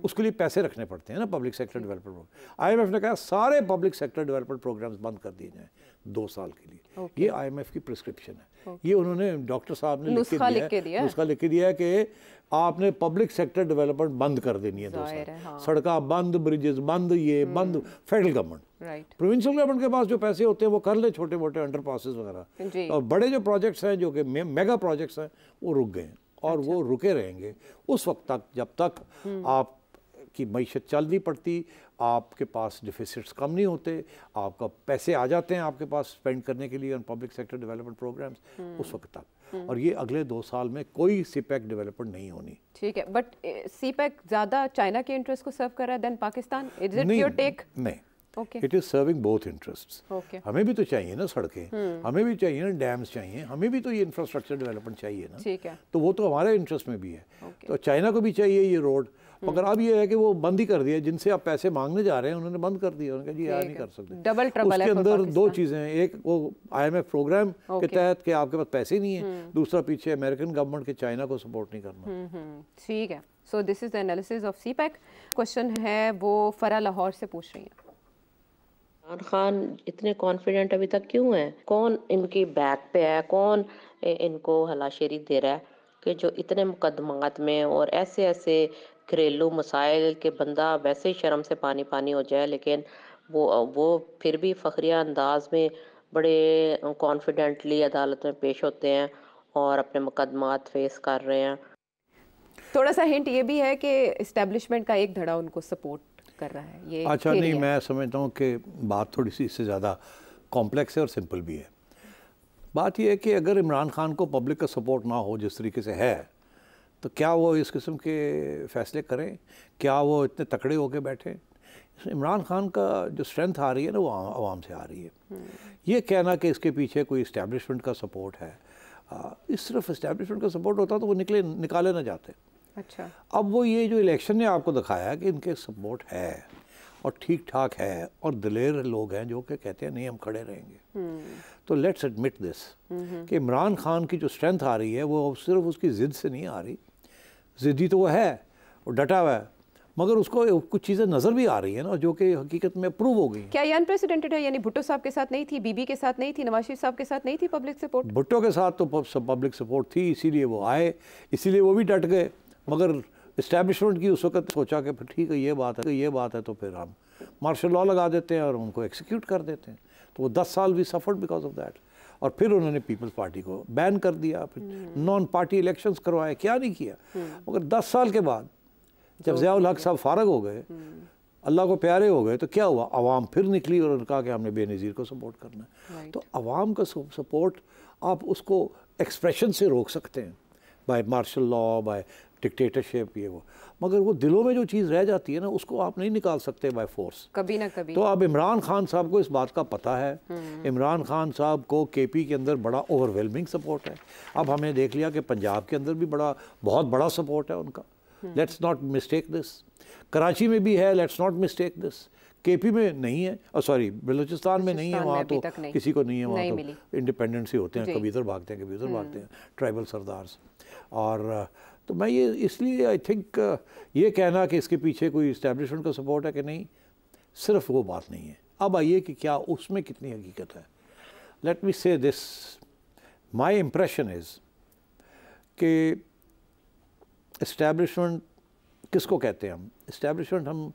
उसके लिए पैसे रखने पड़ते हैं ना, public sector development programme. IMF ने कहा सारे पब्लिक सेक्टर डेवलपमेंट प्रोग्राम्स बंद कर दिए जाएं 2 साल के लिए। ये IMF की प्रिस्क्रिप्शन है, ये उन्होंने डॉक्टर साहब ने नुस्खा लिख के दिया है कि आपने पब्लिक सेक्टर डेवलपमेंट बंद कर देनी है 2 साल। सड़का बंद, ब्रिजेस बंद, ये बंद। फेडरल गवर्नमेंट, प्रोविंशियल गवर्नमेंट के पास जो पैसे होते हैं वो कर ले, छोटे मोटे अंडरपासेस वगैरह, और बड़े जो प्रोजेक्ट्स हैं जो कि मेगा प्रोजेक्ट्स हैं वो रुक गए हैं और वो रुके रहेंगे उस वक्त तक जब तक आप की मईशत चल नहीं पड़ती, आपके पास डिफिसिट्स कम नहीं होते, आपका पैसे आ जाते हैं आपके पास स्पेंड करने के लिए on public sector development programmes, उस वक्त तक। और ये अगले 2 साल में कोई सिपेक डेवलपमेंट नहीं होनी। ठीक है, बट सिपेक ज़्यादा चाइना के इंटरेस्ट को सर्व कर रहा है then Pakistan, is it your take? नहीं, it is serving both interests. हमें भी तो चाहिए ना सड़कें, हमें भी चाहिए ना डैम्स चाहिए, हमें भी तो ये इंफ्रास्ट्रक्चर डेवलपमेंट चाहिए ना, ठीक है, तो वो तो हमारे इंटरेस्ट में भी है। तो चाइना को भी चाहिए ये रोड, मगर अब ये है कि वो बंद ही कर दिया, जिनसे आप पैसे मांगने जा रहे हैं उन्होंने बंद कर दिया, उन्होंने कहा जी यार नहीं कर सकते। डबल ट्रबल है। उसके अंदर 2 चीज़ें हैं, एक वो IMF प्रोग्राम के तहत कि आपके पास पैसे नहीं है, दूसरा पीछे अमेरिकन गवर्नमेंट के चाइना को सपोर्ट नहीं करना। ठीक है, so this is the analysis of CPEC. Question है वो फरा लाहौर से पूछ रही है, इमरान खान इतने कॉन्फिडेंट अभी तक क्यों हैं? कौन इनकी बैक पे है? कौन इनको हलाशेरी दे रहा है कि जो इतने मुकदमात में और ऐसे घरेलू मसाइल के बंदा वैसे ही शर्म से पानी पानी हो जाए, लेकिन वो फिर भी फखरिया अंदाज में बड़े कॉन्फिडेंटली अदालत में पेश होते हैं और अपने मुकदमात फेस कर रहे हैं। थोड़ा सा हिंट ये भी है कि इस्टेब्लिशमेंट का एक धड़ा उनको सपोर्ट कर रहा है ये। अच्छा, नहीं, मैं समझता हूँ कि बात थोड़ी सी इससे ज़्यादा कॉम्प्लेक्स है और सिंपल भी है। बात यह है कि अगर इमरान खान को पब्लिक का सपोर्ट ना हो जिस तरीके से है, तो क्या वो इस किस्म के फ़ैसले करें? क्या वो इतने तकड़े होकर बैठे? इमरान खान का जो स्ट्रेंथ आ रही है ना वो आवाम से आ रही है। ये कहना कि इसके पीछे कोई इस्टेब्लिशमेंट का सपोर्ट है, इस सिर्फ इस्टेब्लिशमेंट का सपोर्ट होता तो वो निकाले ना जाते। अच्छा, अब वो ये जो इलेक्शन ने आपको दिखाया कि इनके सपोर्ट है और ठीक ठाक है और दिलेर लोग हैं जो कि कहते हैं नहीं हम खड़े रहेंगे। तो लेट्स एडमिट दिस कि इमरान खान की जो स्ट्रेंथ आ रही है वो सिर्फ उसकी ज़िद से नहीं आ रही, ज़िद्दी तो वो है, वो डटा हुआ है, मगर उसको कुछ चीज़ें नज़र भी आ रही हैं ना जो कि हकीकत में अप्रूव हो गई। क्या ये अनप्रेसिडेंटेड है? यानी भुट्टो साहब के साथ नहीं थी, बीबी के साथ नहीं थी, नवाज शरीफ साहब के साथ नहीं थी पब्लिक सपोर्ट? भुट्टो के साथ तो पब्लिक सपोर्ट थी, इसीलिए वो आए, इसीलिए वो भी डट गए। मगर इस्टेब्लिशमेंट की उस वक्त सोचा कि ठीक है ये बात है तो फिर हम मार्शल लॉ लगा देते हैं और उनको एक्सिक्यूट कर देते हैं। तो वो 10 साल भी सफर्ड बिकॉज ऑफ दैट। और फिर उन्होंने पीपल्स पार्टी को बैन कर दिया, फिर नॉन पार्टी इलेक्शंस करवाए, क्या नहीं किया। मगर 10 साल के बाद जब ज़ियाउल हक साहब फारग हो गए, अल्लाह को प्यारे हो गए, तो क्या हुआ, अवाम फिर निकली और उन्होंने कहा कि हमने बेनज़ीर को सपोर्ट करना है। तो अवाम का सपोर्ट आप उसको एक्सप्रेशन से रोक सकते हैं, by martial law, by dictatorship, ये वो, मगर वो दिलों में जो चीज़ रह जाती है ना उसको आप नहीं निकाल सकते बाय फोर्स, कभी ना कभी। तो अब इमरान खान साहब को इस बात का पता है। इमरान खान साहब को केपी के अंदर बड़ा ओवरवेलमिंग सपोर्ट है। अब हमने देख लिया कि पंजाब के अंदर भी बहुत बड़ा सपोर्ट है उनका। Let's not mistake this. Karachi में भी है, let's not mistake this. KP में नहीं है, सॉरी बलूचिस्तान में नहीं है, वहाँ तो किसी को नहीं है, वहाँ तो इंडिपेंडेंस ही होते हैं, कभी इधर भागते हैं कभी उधर भागते हैं, ट्राइबल सरदार्स। और तो मैं ये इसलिए आई थिंक ये कहना कि इसके पीछे कोई इस्टेब्लिशमेंट का सपोर्ट है कि नहीं, सिर्फ वो बात नहीं है। अब आइए कि क्या उसमें कितनी हकीकत है। लेट मी से दिस, माय इम्प्रेशन इज़ कि इस्टेब्लिशमेंट किसको कहते हैं हम? इस्टेब्लिशमेंट हम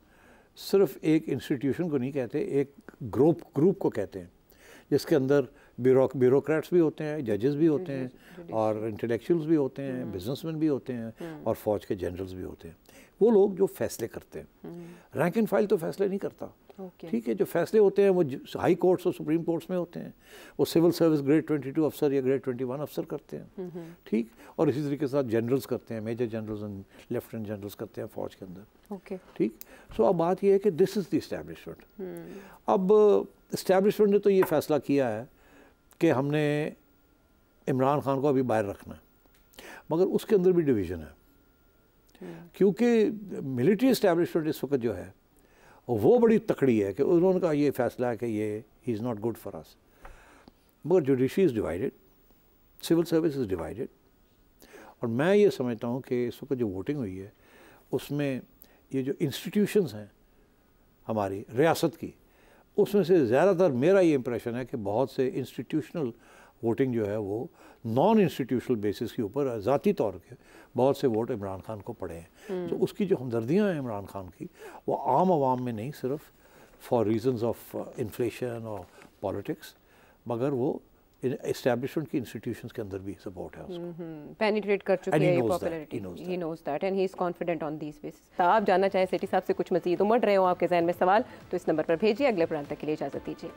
सिर्फ एक इंस्टीट्यूशन को नहीं कहते, एक ग्रुप को कहते हैं जिसके अंदर ब्यूरोक्रेट्स भी होते हैं, जजेस भी होते हैं, और इंटेलेक्चुअल्स भी होते हैं, बिजनेसमैन भी होते हैं, और फौज के जनरल्स भी होते हैं। वो लोग जो फैसले करते हैं, रैंक एंड फाइल तो फैसले नहीं करता, ठीक है। जो फैसले होते हैं वो हाई कोर्ट्स और सुप्रीम कोर्ट्स में होते हैं, वो सिविल सर्विस ग्रेड 22 अफसर या ग्रेड 21 अफसर करते हैं, ठीक। और इसी तरीके से जनरल्स करते हैं, major generals and lieutenant generals करते हैं फौज के अंदर, ठीक। सो अब बात यह है कि दिस इज़ द इस्टेब्लिशमेंट। अब इस्टेब्लिशमेंट ने तो ये फैसला किया है कि हमने इमरान खान को अभी बाहर रखना है, मगर उसके अंदर भी डिवीज़न है, क्योंकि मिलिट्री इस्टेब्लिशमेंट इस वक्त जो है वो बड़ी तकड़ी है कि उन्होंने कहा ये फैसला है कि ये he is not good for us. मगर judiciary is divided, civil service is divided, और मैं ये समझता हूँ कि इस वक्त जो वोटिंग हुई है उसमें ये जो इंस्टीट्यूशंस हैं हमारी रियासत की, उसमें से ज़्यादातर मेरा ये इम्प्रेशन है कि बहुत से इंस्टीट्यूशनल वोटिंग जो है वो नॉन इंस्टीट्यूशनल बेसिस के ऊपर ज़ाती तौर के बहुत से वोट इमरान खान को पड़े हैं। तो उसकी जो हमदर्दियाँ हैं इमरान खान की, वो आम आवाम में नहीं सिर्फ फॉर रीजंस ऑफ इन्फ्लेशन और पॉलिटिक्स, मगर वो एस्टैब्लिशमेंट की इंस्टीट्यूशंस के अंदर भी सपोर्ट है उसको। पेनिट्रेट कर चुके हैं ये popularity, he knows that and he is confident on these basis. आप जानना चाहें सेठी साहब से कुछ मजीद उमड़ रहे हो, आपके जहन में सवाल, तो इस नंबर पर भेजिए। अगले प्रोग्राम तक के लिए इजाज़त दीजिए।